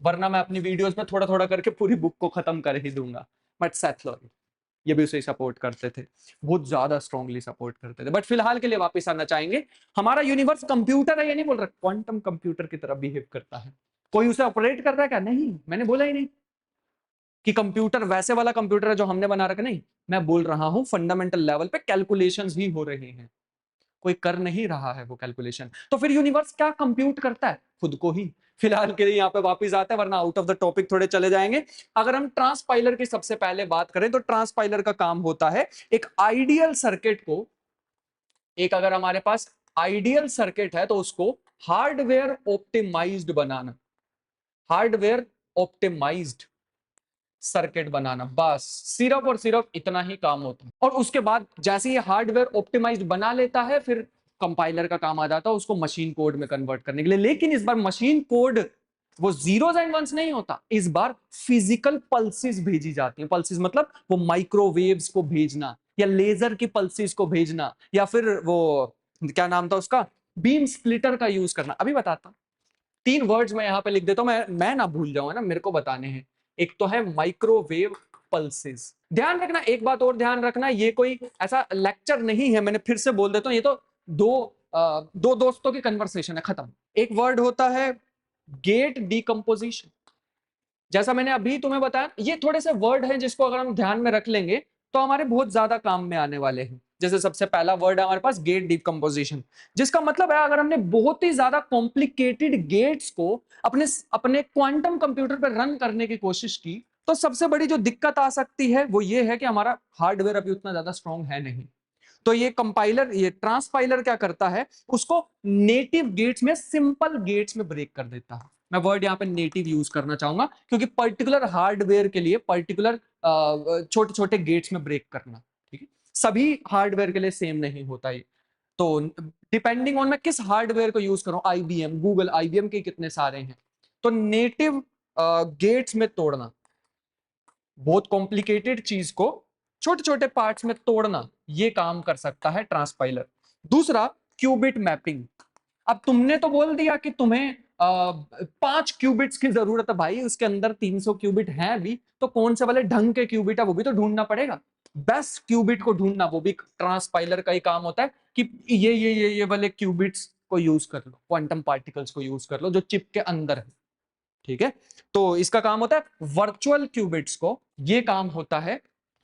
वरना मैं अपनी वीडियोस में थोड़ा थोड़ा करके पूरी बुक को खत्म कर ही दूंगा। बट सेथ लॉयड, ये भी उसे सपोर्ट करते थे, बहुत ज्यादा स्ट्रांगली सपोर्ट करते थे। बट फिलहाल के लिए वापस आना चाहेंगे, हमारा यूनिवर्स कंप्यूटर है, ये नहीं बोल रहा, क्वांटम कंप्यूटर की तरह बिहेव करता है। कोई उसे ऑपरेट कर रहा है क्या? नहीं, मैंने बोला ही नहीं कि कंप्यूटर वैसे वाला कंप्यूटर है जो हमने बना रखा, नहीं, मैं बोल रहा हूं फंडामेंटल लेवल पे कैलकुलेशंस ही हो रहे हैं, कोई कर नहीं रहा है वो कैलकुलेशन। तो फिर यूनिवर्स क्या कंप्यूट करता है? खुद को ही। फिलहाल के लिए यहां पे वापस आते हैं, वरना आउट ऑफ द टॉपिक थोड़े चले जाएंगे। अगर हम ट्रांसपाइलर की सबसे पहले बात करें तो ट्रांसपाइलर का काम होता है एक आइडियल सर्किट को, एक अगर हमारे पास आइडियल सर्किट है तो उसको हार्डवेयर ऑप्टिमाइज्ड बनाना, हार्डवेयर ऑप्टिमाइज्ड सर्किट बनाना, बस सिर्फ और सिर्फ इतना ही काम होता है। और उसके बाद जैसे ये हार्डवेयर ऑप्टिमाइज्ड बना लेता है, फिर कंपाइलर का काम आ जाता है उसको मशीन कोड में कन्वर्ट करने के लिए। लेकिन इस बार मशीन कोड वो जीरोस एंड वंस नहीं होता, इस बार फिजिकल पल्सेस भेजी जाती हैं। पल्सेस मतलब वो माइक्रोवेव्स को भेजना, या लेजर की पल्सेस को भेजना, या फिर वो क्या नाम था उसका, बीम स्प्लिटर का यूज करना। अभी बताता हूं, 3 वर्ड्स मैं यहां पे लिख देता हूं, मैं ना भूल जाऊं, ना, मेरे को बताने हैं। एक तो है माइक्रोवेव पल्सेस। ध्यान रखना, एक बात और ध्यान रखना, ये कोई ऐसा लेक्चर नहीं है, मैंने फिर से बोल देता हूं, ये तो दो दोस्तों की कन्वर्सेशन है, खत्म। एक वर्ड होता है गेट डीकंपोजिशन। जैसा मैंने अभी तुम्हें बताया, ये थोड़े से वर्ड हैं जिसको अगर हम ध्यान में रख लेंगे तो हमारे बहुत ज्यादा काम में आने वाले हैं। जैसे सबसे पहला वर्ड है हमारे पास गेट डीकंपोजिशन, जिसका मतलब है अगर हमने बहुत ही ज्यादा कॉम्प्लिकेटेड गेट्स को अपने अपने क्वांटम कंप्यूटर पर रन करने की कोशिश की, तो सबसे बड़ी जो दिक्कत आ सकती है वो ये है कि हमारा हार्डवेयर अभी उतना ज्यादा स्ट्रांग है नहीं। तो ये कंपाइलर, ये ट्रांसपाइलर क्या करता है, उसको नेटिव गेट्स में, सिंपल गेट्स में ब्रेक कर देता है। मैं वर्ड यहाँ पे नेटिव यूज करना चाहूंगा, क्योंकि पर्टिकुलर हार्डवेयर के लिए पर्टिकुलर छोटे छोटे गेट्स में ब्रेक करना, ठीक है, सभी हार्डवेयर के लिए सेम नहीं होता ये। तो डिपेंडिंग ऑन मैं किस हार्डवेयर को यूज करूं, आईबीएम, गूगल, आईबीएम के कितने सारे हैं, तो नेटिव गेट्स में तोड़ना, बहुत कॉम्प्लिकेटेड चीज को छोटे छोटे पार्ट्स में तोड़ना, ये काम कर सकता है ट्रांसपाइलर। दूसरा, क्यूबिट मैपिंग। अब तुमने तो बोल दिया कि तुम्हें 5 क्यूबिट्स की जरूरत है, भाई उसके अंदर 300 क्यूबिट हैं अभी, तो कौन से वाले ढंग के क्यूबिट है वो भी तो ढूंढना पड़ेगा। बेस्ट क्यूबिट को ढूंढना वो भी ट्रांसपाइलर का ही काम होता है, कि ये वाले क्यूबिट्स को यूज कर लो, क्वांटम पार्टिकल्स को यूज कर लो जो चिप के अंदर है, ठीक है। तो इसका काम होता है वर्चुअल क्यूबिट्स को, ये काम होता है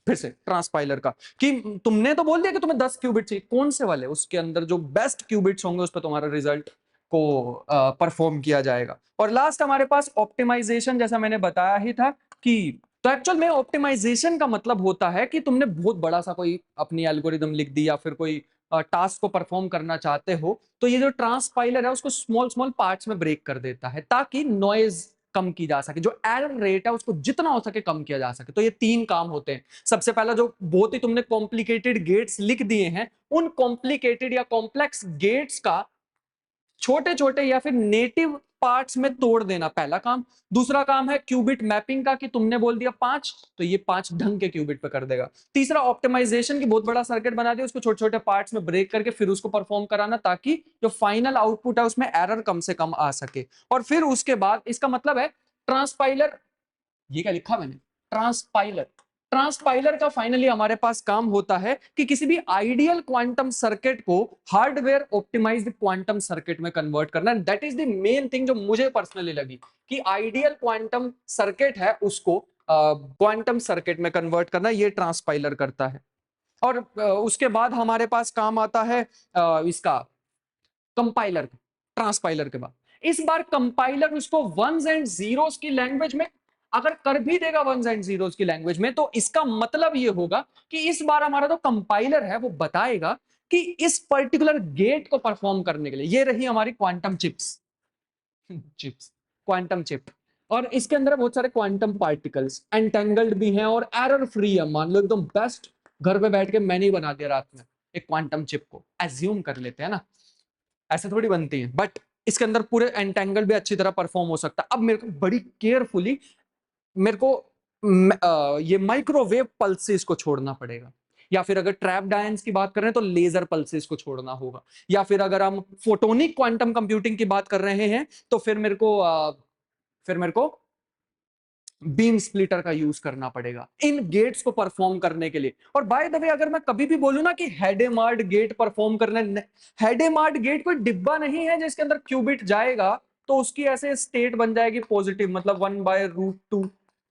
फिर से ट्रांसपाइलर का, कि तुमने तो बोल दिया कि तुम्हें 10 क्यूबिट चाहिए, कौन से वाले, उसके अंदर जो बेस्ट क्यूबिट्स होंगे उस पर तुम्हारा रिजल्ट को परफॉर्म किया जाएगा। और लास्ट हमारे पास ऑप्टिमाइजेशन, जैसा मैंने बताया ही था कि, तो एक्चुअल में ऑप्टिमाइजेशन का मतलब होता है कि तुमने बहुत बड़ा सा कोई अपनी एल्गोरिदम लिख दी, या फिर कोई टास्क को परफॉर्म करना चाहते हो, तो ये जो ट्रांसपाइलर है उसको स्मॉल स्मॉल पार्ट्स में ब्रेक कर देता है, ताकि नॉइज कम की जा सके, जो एरर रेट है उसको जितना हो सके कम किया जा सके। तो ये 3 काम होते हैं। सबसे पहला, जो बहुत ही तुमने कॉम्प्लिकेटेड गेट्स लिख दिए हैं, उन कॉम्प्लिकेटेड या कॉम्प्लेक्स गेट्स का छोटे छोटे या फिर नेटिव पार्ट्स में तोड़ देना, पहला काम। दूसरा काम है क्यूबिट मैपिंग का, कि तुमने बोल दिया 5, तो ये 5 ढंग के क्यूबिट पे कर देगा। तीसरा, ऑप्टिमाइजेशन की, बहुत बड़ा सर्किट बना दिया, उसको छोटे छोटे पार्ट्स में ब्रेक करके फिर उसको परफॉर्म कराना, ताकि जो फाइनल आउटपुट है उसमें एरर कम से कम आ सके। और फिर उसके बाद इसका मतलब है ट्रांसपाइलर, ये क्या लिखा मैंने, ट्रांसपाइलर, ट्रांसपाइलर का फाइनली हमारे पास काम होता है कि किसी भी आइडियल क्वांटम सर्किट को हार्डवेयर ऑप्टिमाइज्ड क्वांटम सर्किट में कन्वर्ट करना। That is the main thing जो मुझे पर्सनली लगी, कि आइडियल क्वांटम सर्किट है उसको क्वांटम सर्किट में कन्वर्ट करना, ये ट्रांसपाइलर करता है। और उसके बाद हमारे पास काम आता है इसका कंपाइलर, ट्रांसपाइलर के बाद। इस बार कंपाइलर उसको वंस एंड जीरोस की लैंग्वेज में अगर कर भी देगा, वंस एंड जीरोस की लैंग्वेज में, तो इसका मतलब ये होगा कि इस बार हमारा जो कंपाइलर है वो बताएगा कि इस पर्टिकुलर गेट को परफॉर्म करने के लिए, ये रही हमारी quantum chips, chips, quantum chip, और इसके अंदर बहुत सारे क्वांटम पार्टिकल्स एंटेंगल्ड भी हैं और एरर फ्री है। मान लो एकदम बेस्ट, घर पे बैठ के मैंने ही बना दिया रात में एक क्वांटम चिप को, एज्यूम कर लेते हैं ना, ऐसे थोड़ी बनती है, बट इसके अंदर पूरे एंटेंगल भी अच्छी तरह परफॉर्म हो सकता है। अब मेरे को बड़ी केयरफुली, मेरे को ये माइक्रोवेव पल्सेस को छोड़ना पड़ेगा, या फिर अगर ट्रैप्ड आयंस की बात कर रहे हैं तो लेजर पल्सेस को छोड़ना होगा, या फिर अगर हम फोटोनिक क्वांटम कंप्यूटिंग की बात कर रहे हैं तो फिर मेरे को बीम स्प्लिटर का यूज करना पड़ेगा इन गेट्स को परफॉर्म करने के लिए। और बाय द वे, अगर मैं कभी भी बोलूं ना कि हेडेमार्ड गेट परफॉर्म करने, हेडेमार्ड गेट कोई डिब्बा नहीं है जिसके अंदर क्यूबिट जाएगा तो उसकी ऐसे स्टेट बन जाएगी पॉजिटिव, मतलब 1/√2,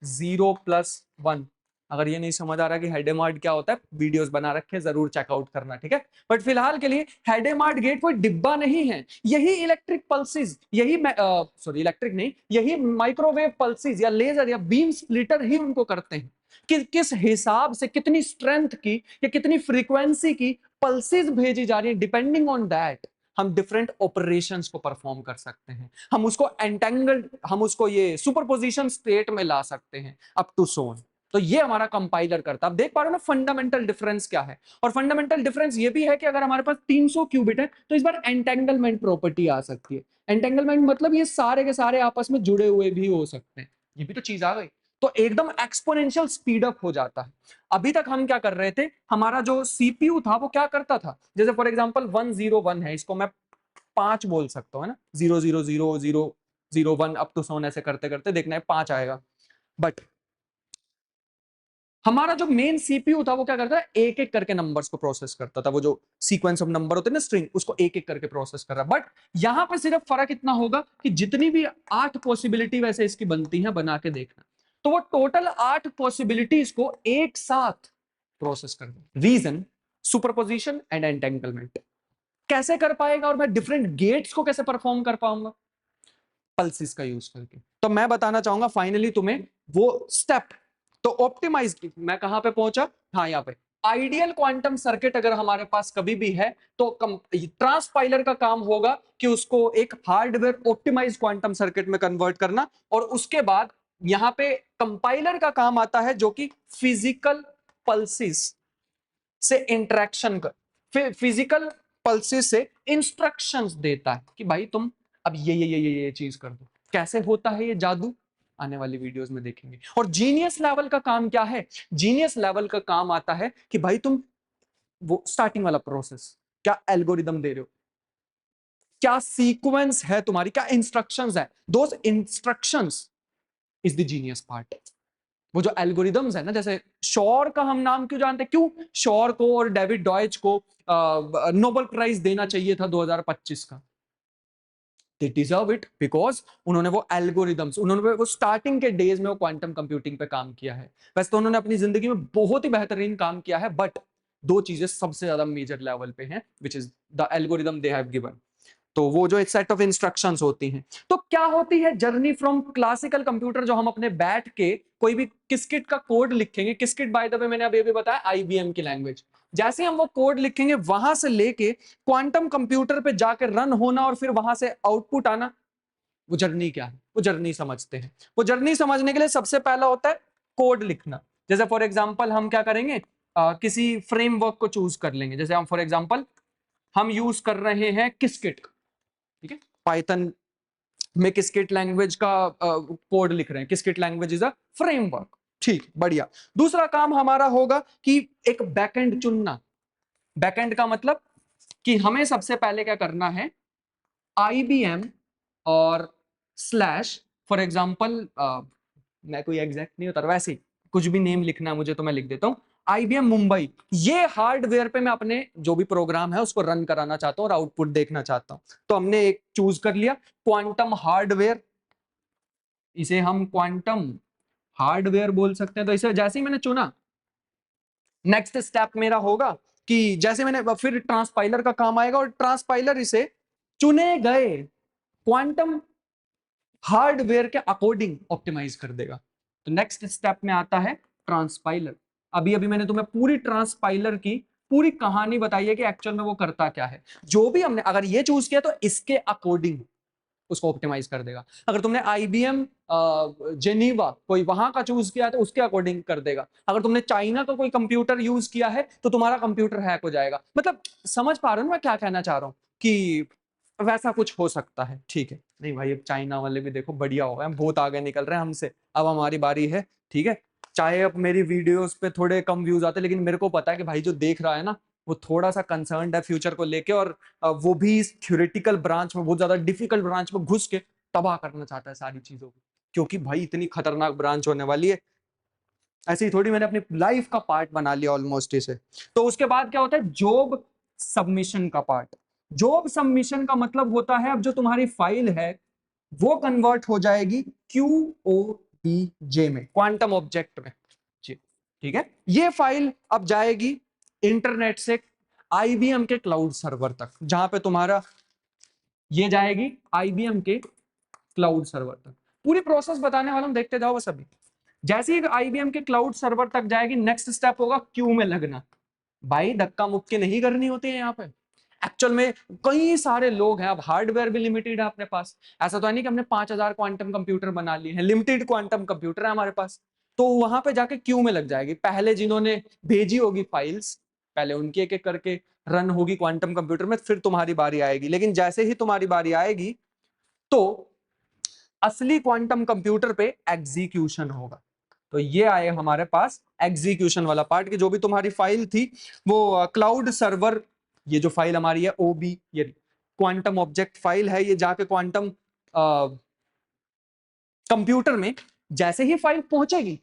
0+1। अगर ये नहीं समझ आ रहा कि हेडेमार्ट क्या होता है, वीडियोस बना रखे, जरूर चेकआउट करना, ठीक है। बट फिलहाल के लिए हेडेमार्ट गेट कोई डिब्बा नहीं है, यही इलेक्ट्रिक पल्सेस, यही सॉरी इलेक्ट्रिक नहीं, यही माइक्रोवेव पल्सेस या लेजर या बीम स्प्लिटर ही उनको करते हैं कि किस हिसाब से कितनी स्ट्रेंथ की या कितनी फ्रीक्वेंसी की पल्सेस भेजी जा रही है, डिपेंडिंग ऑन दैट हम डिफरेंट ऑपरेशंस को परफॉर्म कर सकते हैं। हम उसको एंटेंगल्ड, हम उसको ये सुपरपोजिशन स्टेट में ला सकते हैं अप टू सोन। तो ये हमारा कंपाइलर करता है। आप देख पा रहे हो ना फंडामेंटल डिफरेंस क्या है। और फंडामेंटल डिफरेंस ये भी है कि अगर हमारे पास 300 क्यूबिट है तो इस बार एंटेंगलमेंट प्रॉपर्टी आ सकती है। एंटेंगलमेंट मतलब ये सारे के सारे आपस में जुड़े हुए भी हो सकते हैं, ये भी तो चीज आ गई। तो एकदम एक्सपोनेंशियल स्पीड अप हो जाता है। अभी तक हम क्या कर रहे थे, हमारा जो सीपीयू था वो क्या करता था, जैसे फॉर एग्जांपल 101 है, इसको मैं 5 बोल सकता हूँ, है ना, 0000001 अप टू सोन, ऐसे करते करते देखना है 5 आएगा। बट हमारा जो मेन सीपीयू था वो क्या करता है, एक एक करके नंबर्स को प्रोसेस करता था। वो जो सीक्वेंस ऑफ नंबर होते हैं ना, स्ट्रिंग, उसको एक एक करके प्रोसेस कर रहा है। बट यहां पर सिर्फ फर्क इतना होगा कि जितनी भी 8 पॉसिबिलिटी वैसे इसकी बनती हैं, बना के देखना, तो वो टोटल 8 पॉसिबिलिटीज को एक साथ प्रोसेस कर दे। Reason, superposition and entanglement. कैसे कर पाएगा और मैं डिफरेंट गेट्स को कैसे परफॉर्म कर पाऊंगा, पल्सेस का यूज करके। तो मैं बताना चाहूंगा फाइनली तुम्हें वो स्टेप। तो ऑप्टिमाइज, मैं कहां पे पहुंचा, हाँ यहाँ पे, आइडियल क्वांटम सर्किट अगर हमारे पास कभी भी है तो ट्रांसपाइलर का काम होगा कि उसको एक हार्डवेयर ऑप्टिमाइज क्वांटम सर्किट में कन्वर्ट करना। और उसके बाद यहां पे कंपाइलर का काम आता है जो कि फिजिकल पल्सेस से इंटरेक्शन कर, फिजिकल पल्सेस से इंस्ट्रक्शंस देता है कि भाई तुम अब ये चीज कर दो। कैसे होता है ये जादू, आने वाली वीडियोस में देखेंगे। और जीनियस लेवल का काम क्या है, जीनियस लेवल का काम आता है कि भाई तुम वो स्टार्टिंग वाला प्रोसेस, क्या एल्गोरिदम दे रहे हो, क्या सीक्वेंस है तुम्हारी, क्या इंस्ट्रक्शंस है, those instructions is the genius part. वो जो एल्गोरिदम्स है ना, जैसे शोर का हम नाम क्यों जानते हैं, क्यों शोर को और डेविड डॉयच को नोबेल प्राइज देना चाहिए था 2025 का। दे डिजर्व इट बिकॉज उन्होंने वो एल्गोरिदम्स, उन्होंने वो स्टार्टिंग के डेज में वो क्वांटम कंप्यूटिंग पे काम किया है। वैसे तो उन्होंने अपनी जिंदगी में बहुत ही बेहतरीन काम किया है, बट दो चीजें सबसे ज्यादा मेजर लेवल पे हैं, which is the algorithm they have given. तो वो जो एक सेट ऑफ इंस्ट्रक्शंस होती हैं। तो क्या होती है जर्नी फ्रॉम क्लासिकल कंप्यूटर, जो हम अपने बैठ के कोई भी किसकिट का कोड लिखेंगे, किसकिट बाय द वे मैंने अभी बताया आईबीएम की लैंग्वेज, जैसे हम वो कोड लिखेंगे वहां से लेके क्वांटम कंप्यूटर पे जाकर रन होना और फिर वहां से आउटपुट आना, वो जर्नी क्या है, वो जर्नी समझते हैं। वो जर्नी समझने के लिए सबसे पहला होता है कोड लिखना। जैसे फॉर एग्जाम्पल हम क्या करेंगे, किसी फ्रेमवर्क को चूज कर लेंगे। जैसे हम फॉर एग्जाम्पल हम यूज कर रहे हैं किसकिट, ठीक है, पाइथन में किसकिट लैंग्वेज का कोड लिख रहे हैं। किसकिट लैंग्वेज इज अ फ्रेमवर्क, ठीक, बढ़िया। दूसरा काम हमारा होगा कि एक बैकएंड चुनना। बैकएंड का मतलब कि हमें सबसे पहले क्या करना है, आईबीएम और स्लैश, फॉर एग्जांपल मैं कोई एग्जैक्ट नहीं होता, वैसे ही कुछ भी नेम लिखना है मुझे तो मैं लिख देता हूं, आईबीएम मुंबई। ये हार्डवेयर पे मैं अपने जो भी प्रोग्राम है उसको रन कराना चाहता हूं और आउटपुट देखना चाहता हूं। तो हमने एक चूज कर लिया क्वांटम हार्डवेयर, इसे हम क्वांटम हार्डवेयर बोल सकते हैं। तो इसे जैसे ही मैंने चुना, नेक्स्ट स्टेप मेरा होगा कि जैसे मैंने, फिर ट्रांसपाइलर का काम आएगा और ट्रांसपाइलर इसे चुने गए क्वांटम हार्डवेयर के अकॉर्डिंग ऑप्टिमाइज कर देगा। तो नेक्स्ट स्टेप में आता है ट्रांसपाइलर। अभी अभी मैंने तुम्हें पूरी ट्रांसपाइलर की पूरी कहानी बताई है कि एक्चुअल में वो करता क्या है। जो भी हमने अगर ये चूज किया तो इसके अकॉर्डिंग उसको ऑप्टिमाइज कर देगा। अगर तुमने आईबीएम जेनीवा कोई वहां का चूज किया तो उसके अकॉर्डिंग कर देगा। अगर तुमने चाइना का कोई कंप्यूटर यूज किया है तो तुम्हारा कंप्यूटर हैक हो जाएगा। मतलब समझ पा रहे हो मैं क्या कहना चाह रहा हूँ, कि वैसा कुछ हो सकता है, ठीक है। नहीं भाई, अब चाइना वाले भी देखो बढ़िया हो गए, हम बहुत आगे निकल रहे हैं हमसे, अब हमारी बारी है, ठीक है। चाहे अब मेरी वीडियोस पे थोड़े कम व्यूज आते, लेकिन मेरे को पता है कि भाई जो देख रहा है ना वो थोड़ा सा कंसर्न्ड है फ्यूचर को लेके, और वो भी इस थ्योरेटिकल ब्रांच में, बहुत ज्यादा डिफिकल्ट ब्रांच में घुस के तबाह करना चाहता है सारी चीजों को, क्योंकि भाई इतनी खतरनाक ब्रांच होने वाली है। ऐसे ही थोड़ी मैंने अपनी लाइफ का पार्ट बना लिया ऑलमोस्ट इसे। तो उसके बाद क्या होता है, जॉब सबमिशन का पार्ट। जॉब सबमिशन का मतलब होता है अब जो तुम्हारी फाइल है वो कन्वर्ट हो जाएगी क्यू ओ जे में, क्वांटम ऑब्जेक्ट में जी। ठीक है, ये फाइल अब जाएगी इंटरनेट से आईबीएम के क्लाउड सर्वर तक, जहां पे तुम्हारा ये जाएगी आईबीएम के क्लाउड सर्वर तक। पूरी प्रोसेस बताने वाला हूं, देखते जाओ बस। अभी जैसे ही आईबीएम के क्लाउड सर्वर तक जाएगी, नेक्स्ट स्टेप होगा क्यू में लगना। भाई धक्का मुक्की नहीं करनी होती है यहाँ पे। एक्चुअल में कई सारे लोग हैं, अब हार्डवेयर भी लिमिटेड है अपने पास। ऐसा तो है नहीं कि हमने 5000 क्वांटम कंप्यूटर बना लिए हैं, लिमिटेड क्वांटम कंप्यूटर है हमारे पास। तो वहां पे जाके क्यू में लग जाएगी। पहले जिन्होंने भेजी होगी फाइल्स, पहले उनकी एक एक करके रन होगी क्वांटम कंप्यूटर में, फिर तुम्हारी बारी आएगी। लेकिन जैसे ही तुम्हारी बारी आएगी तो असली क्वांटम कंप्यूटर पे एग्जीक्यूशन होगा। तो ये आए हमारे पास एग्जीक्यूशन वाला पार्ट, कि जो भी तुम्हारी फाइल थी वो क्लाउड सर्वर, ये जो फाइल हमारी है ओबी, ये क्वांटम ऑब्जेक्ट फाइल है, ये जाके क्वांटम कंप्यूटर में जैसे ही फाइल पहुंचेगी,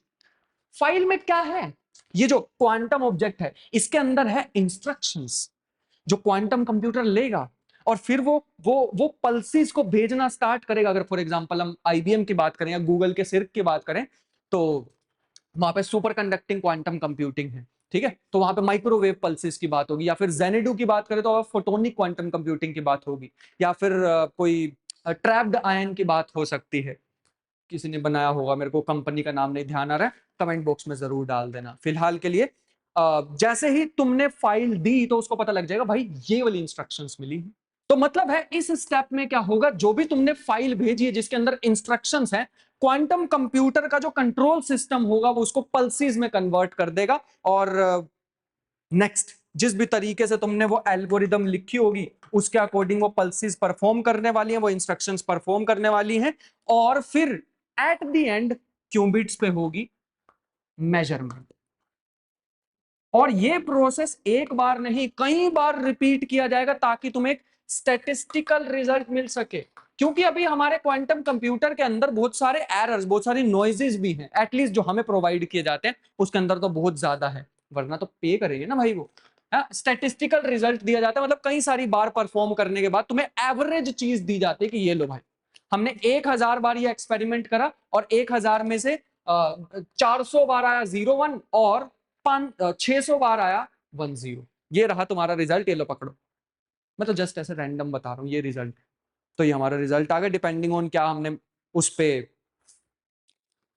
फाइल में क्या है, ये जो क्वांटम ऑब्जेक्ट है इसके अंदर है इंस्ट्रक्शंस, जो क्वांटम कंप्यूटर लेगा और फिर वो पल्सेस को भेजना स्टार्ट करेगा। अगर फॉर एग्जांपल हम आईबीएम की बात करें या गूगल के सिर्क की बात करें, तो वहां पे सुपर कंडक्टिंग क्वांटम कंप्यूटिंग है। ठीक है, तो वहां पे माइक्रोवेव पल्सेस की बात होगी, या फिर जेनेडू की बात करें तो फोटोनिक क्वांटम कंप्यूटिंग की बात होगी, या फिर कोई ट्रैप्ड आयन की बात हो सकती है। किसी ने बनाया होगा, मेरे को कंपनी का नाम नहीं ध्यान आ रहा है, कमेंट बॉक्स में जरूर डाल देना। फिलहाल के लिए जैसे ही तुमने फाइल दी तो उसको पता लग जाएगा भाई ये वाली इंस्ट्रक्शंस मिली हैं। तो मतलब है इस स्टेप में क्या होगा, जो भी तुमने फाइल भेजी है जिसके अंदर इंस्ट्रक्शंस हैं, क्वांटम कंप्यूटर का जो कंट्रोल सिस्टम होगा वो उसको पल्सेस में कन्वर्ट कर देगा। और नेक्स्ट जिस भी तरीके से तुमने वो एल्गोरिदम लिखी होगी उसके अकॉर्डिंग वो पल्सेस परफॉर्म करने वाली हैं, वो इंस्ट्रक्शंस परफॉर्म करने वाली हैं। और फिर एट द एंड क्यूबिट्स पे होगी मेजरमेंट। और ये प्रोसेस एक बार नहीं कई बार रिपीट किया जाएगा ताकि तुम्हें एक स्टैटिस्टिकल रिजल्ट मिल सके। क्योंकि अभी हमारे क्वांटम कंप्यूटर के अंदर बहुत सारे एरर्स, बहुत सारी नॉइजेस भी हैं, एटलीस्ट जो हमें प्रोवाइड किए जाते हैं उसके अंदर तो बहुत ज्यादा है, वरना तो पे करेंगे ना भाई वो। स्टैटिस्टिकल रिजल्ट दिया जाता है, मतलब कई सारी बार परफॉर्म करने के बाद तुम्हें एवरेज चीज दी जाती है कि ये लो भाई, हमने 1000 बार ये एक्सपेरिमेंट करा और 1000 में से 400 बार आया 01 और 600 बार आया 10। ये रहा तुम्हारा रिजल्ट, ये लो पकड़ो। मैं तो जस्ट ऐसे रैंडम बता रहा हूँ ये रिजल्ट। तो ये हमारा रिजल्ट आ गया, डिपेंडिंग ऑन क्या हमने उस पे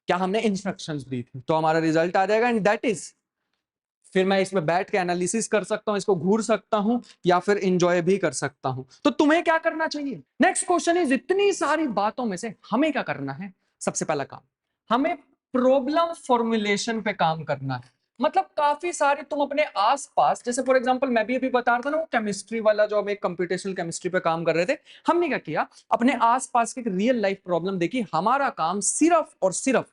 क्या हमने इंस्ट्रक्शंस दी थी, तो हमारा रिजल्ट आ जाएगा। एंड दैट इज, फिर मैं इसमें बैठ के एनालिसिस कर सकता हूं, इसको घूर सकता हूं या फिर इंजॉय भी कर सकता हूं। तो तुम्हें क्या करना चाहिए? नेक्स्ट क्वेश्चन इज, इतनी सारी बातों में से हमें क्या करना है? सबसे पहला काम, हमें प्रॉब्लम फॉर्मुलेशन पे काम करना है। मतलब काफी सारे तुम अपने आसपास, जैसे फॉर एग्जांपल मैं भी अभी बता रहा था ना वो केमिस्ट्री वाला, जो हम एक कंप्यूटेशनल केमिस्ट्री पे काम कर रहे थे, हमने क्या किया, अपने आसपास की रियल लाइफ प्रॉब्लम देखी। हमारा काम सिर्फ और सिर्फ,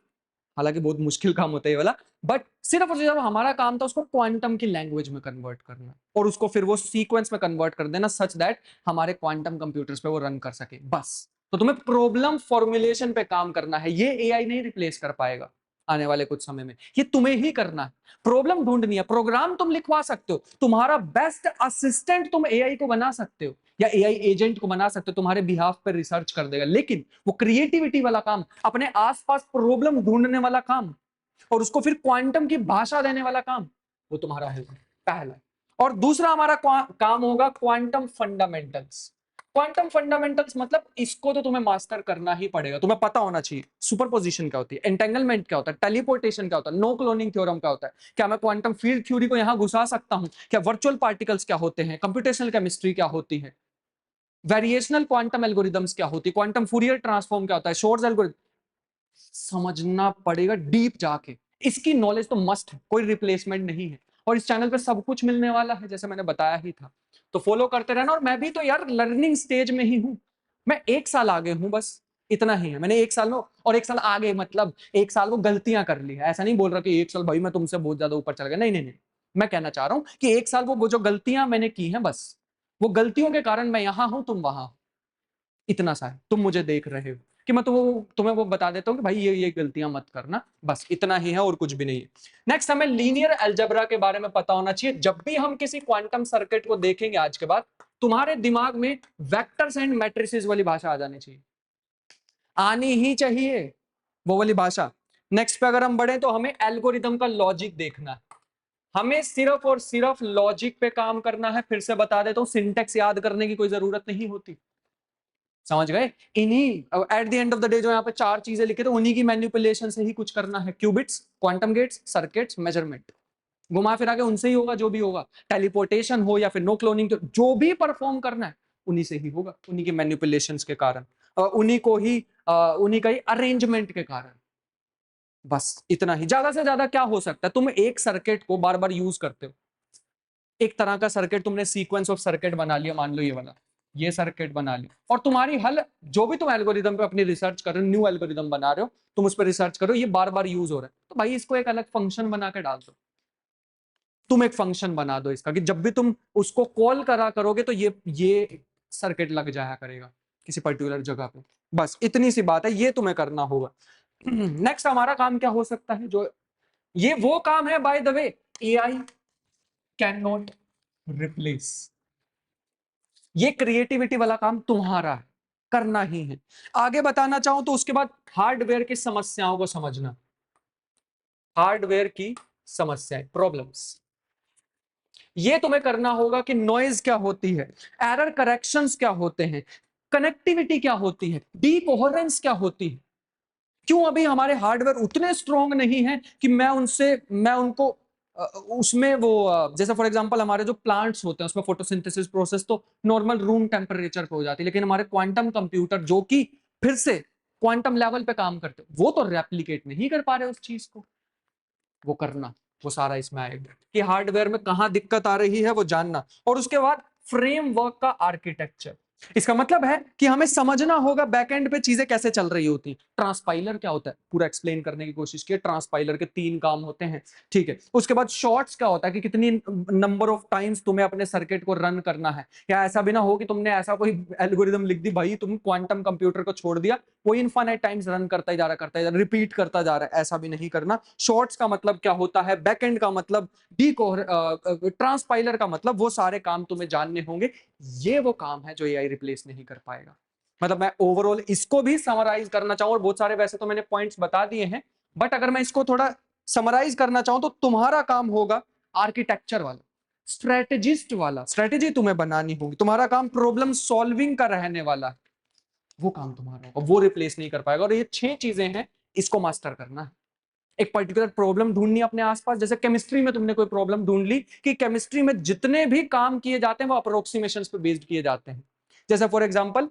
हालांकि बहुत मुश्किल काम होता है ये वाला, बट सिर्फ और सिर्फ हमारा काम था उसको क्वांटम की लैंग्वेज में कन्वर्ट करना और उसको फिर वो सीक्वेंस में कन्वर्ट कर देना सच दैट हमारे क्वांटम कंप्यूटर्स पे वो रन कर सके, बस। तो तुम्हें प्रॉब्लम फॉर्मुलेशन पे काम करना है, ये एआई नहीं रिप्लेस कर पाएगा आने वाले कुछ समय में, ये तुम्हें ही करना है। प्रॉब्लम ढूंढनी है, प्रोग्राम तुम लिखवा सकते हो, तुम्हारा बेस्ट असिस्टेंट तुम एआई को बना सकते हो या एआई एजेंट को बना सकते हो, तुम्हारे बिहाफ पर रिसर्च कर देगा। लेकिन वो क्रिएटिविटी वाला काम, अपने आसपास प्रॉब्लम ढूंढने वाला काम और उसको फिर क्वांटम की भाषा देने वाला काम, वो तुम्हारा होगा पहला। और दूसरा हमारा काम होगा क्वांटम फंडामेंटल्स। क्वांटम फंडामेंटल्स मतलब इसको तो तुम्हें मास्टर करना ही पड़ेगा, तुम्हें पता होना चाहिए सुपरपोजिशन क्या होती है, एंटेंगलमेंट क्या होता है, टेलीपोर्टेशन क्या होता है, नो क्लोनिंग थ्योरम क्या होता है, क्या मैं क्वांटम फील्ड थ्योरी को यहां घुसा सकता हूं, क्या वर्चुअल पार्टिकल्स क्या होते हैं, कंप्यूटेशनल केमिस्ट्री क्या होती है, वेरिएशनल क्वांटम एल्गोरिदम्स क्या होती है, क्वांटम फूरियर ट्रांसफॉर्म क्या होता है, शोर्स एल्गोरिथम, समझना पड़ेगा डीप जाके। इसकी नॉलेज तो मस्ट है, कोई रिप्लेसमेंट नहीं है। और इस चैनल पे सब कुछ मिलने वाला है, जैसे मैंने बताया ही था, तो फॉलो करते रहना। और मैं भी तो यार लर्निंग स्टेज में ही हूं, मैं 1 साल आगे हूं, बस इतना ही है। मैंने 1 साल में, और 1 साल आगे मतलब 1 साल वो गलतियां कर ली है, ऐसा नहीं बोल रहा कि 1 साल भाई मैं तुमसे बहुत ज्यादा ऊपर चल गया, नहीं नहीं नहीं। मैं कहना चाह रहा हूं कि 1 साल वो जो गलतियां मैंने की हैं, बस वो गलतियों के कारण मैं यहां हूं, तुम वहां हो, इतना सा है। तुम मुझे देख रहे हो कि मैं तुम्हें वो बता देता हूँ कि भाई ये गलतियां मत करना, बस इतना ही है और कुछ भी नहीं है। नेक्स्ट, हमें लीनियर अलजेब्रा के बारे में पता होना चाहिए। जब भी हम किसी क्वांटम सर्किट को देखेंगे आज के बाद, तुम्हारे दिमाग में वेक्टर्स एंड मैट्रिसेस वाली भाषा आ जानी चाहिए, आनी ही चाहिए वो वाली भाषा। नेक्स्ट पे अगर हम बढ़े तो हमें एल्गोरिदम का लॉजिक देखना है, हमें सिर्फ और सिर्फ लॉजिक पे काम करना है। फिर से बता देता हूं, सिंटेक्स याद करने की कोई जरूरत नहीं होती, समझ गए। इन्हीं eight the end of the day जो यहाँ पे चार चीजें लिखे थे उन्हीं की मैनिपुलेशन से ही कुछ करना है। Qubits, quantum gates, circuits, measurement, घुमा फिरा के उनसे ही होगा जो भी होगा। टेलीपोर्टेशन हो या फिर नो क्लोनिंग, तो जो भी परफॉर्म करना है उन्हीं से ही होगा, उन्हीं के मैनिपुलेशंस के कारण, उन्हीं को ही उन्हीं का ही अरेंजमेंट के कारण। बस इतना ही, ज्यादा से ज्यादा क्या हो सकता है। तुम एक सर्किट को बार बार यूज करते हो, एक तरह का सर्किट तुमने सीक्वेंस ऑफ सर्किट बना लिया, मान लो ये वाला, ये सर्किट बना लिया, और तुम्हारी हल जो भी तुम एल्गोरिदम पे अपनी रिसर्च कर रहे हो, न्यू एल्गोरिदम बना रहे हो, तुम उस पर रिसर्च करो, ये बार बार यूज हो रहा है, तो भाई इसको एक अलग फंक्शन बना के डाल दो। तुम एक फंक्शन बना दो इसका कि जब भी तुम उसको कॉल करा करोगे तो ये सर्किट लग जाया करेगा किसी पर्टिकुलर जगह पे। बस इतनी सी बात है, ये तुम्हें करना होगा। नेक्स्ट हमारा काम क्या हो सकता है, जो ये वो काम है bye the way AI can not replace. ये क्रिएटिविटी वाला काम तुम्हारा है, करना ही है। आगे बताना चाहूं तो उसके बाद हार्डवेयर की समस्याओं को समझना, हार्डवेयर की समस्याएं, प्रॉब्लम्स, ये तुम्हें करना होगा कि नॉइज क्या होती है, एरर करेक्शंस क्या होते हैं, कनेक्टिविटी क्या होती है, डीकोहेरेंस क्या होती है। क्यों अभी हमारे हार्डवेयर उतने स्ट्रॉन्ग नहीं है कि मैं उनको उसमें वो जैसे फॉर एग्जांपल हमारे जो प्लांट्स होते हैं उसमें फोटोसिंथेसिस प्रोसेस तो नॉर्मल रूम टेम्परेचर पे हो जाती है, लेकिन हमारे क्वांटम कंप्यूटर जो कि फिर से क्वांटम लेवल पे काम करते हैं, वो तो रेप्लिकेट नहीं कर पा रहे उस चीज को। वो करना, वो सारा इसमें आएगा कि हार्डवेयर में कहां दिक्कत आ रही है वो जानना। और उसके बाद फ्रेमवर्क का आर्किटेक्चर, इसका मतलब है कि हमें समझना होगा बैकएंड पे चीजें कैसे चल रही होती। ट्रांसपाइलर क्या होता है, पूरा एक्सप्लेन करने की कोशिश की। ट्रांसपाइलर के 3 काम होते हैं, ठीक है। उसके बाद शॉर्ट्स क्या होता है कि कितनी नंबर ऑफ टाइम्स तुम्हें अपने सर्किट को रन करना है, या ऐसा भी ना हो कि तुमने ऐसा कोई एल्गोरिदम लिख दी भाई, तुम क्वांटम कंप्यूटर को छोड़ दिया, वो इनफाइनाइट टाइम्स रन करता ही जा रहा, करता ही जा रहा, रिपीट करता जा रहा है, ऐसा भी नहीं करना। शॉर्ट्स का मतलब क्या होता है, बैकएंड का मतलब, ट्रांसपाइलर का मतलब, वो सारे काम तुम्हें जानने होंगे। ये वो काम है जो एआई रिप्लेस नहीं कर पाएगा। मतलब मैं ओवरऑल इसको भी समराइज करना चाहूं, और बहुत सारे वैसे तो मैंने पॉइंट्स बता दिए हैं, बट अगर मैं इसको थोड़ा समराइज करना चाहूं तो तुम्हारा काम होगा आर्किटेक्चर वाला, स्ट्रेटेजिस्ट वाला, स्ट्रेटेजी तुम्हें बनानी होगी। तुम्हारा काम प्रॉब्लम सॉल्विंग का रहने वाला है, वो काम तुम्हारा होगा, वो रिप्लेस नहीं कर पाएगा। और ये 6 चीजें हैं, इसको मास्टर करना है। एक पर्टिकुलर प्रॉब्लम ढूंढनी है अपने आसपास, जैसे केमिस्ट्री में तुमने कोई प्रॉब्लम ढूंढ ली कि केमिस्ट्री में जितने भी काम किए जाते हैं वो अप्रोक्सीमेशंस पे बेस्ड किए जाते हैं। जैसे फॉर एग्जांपल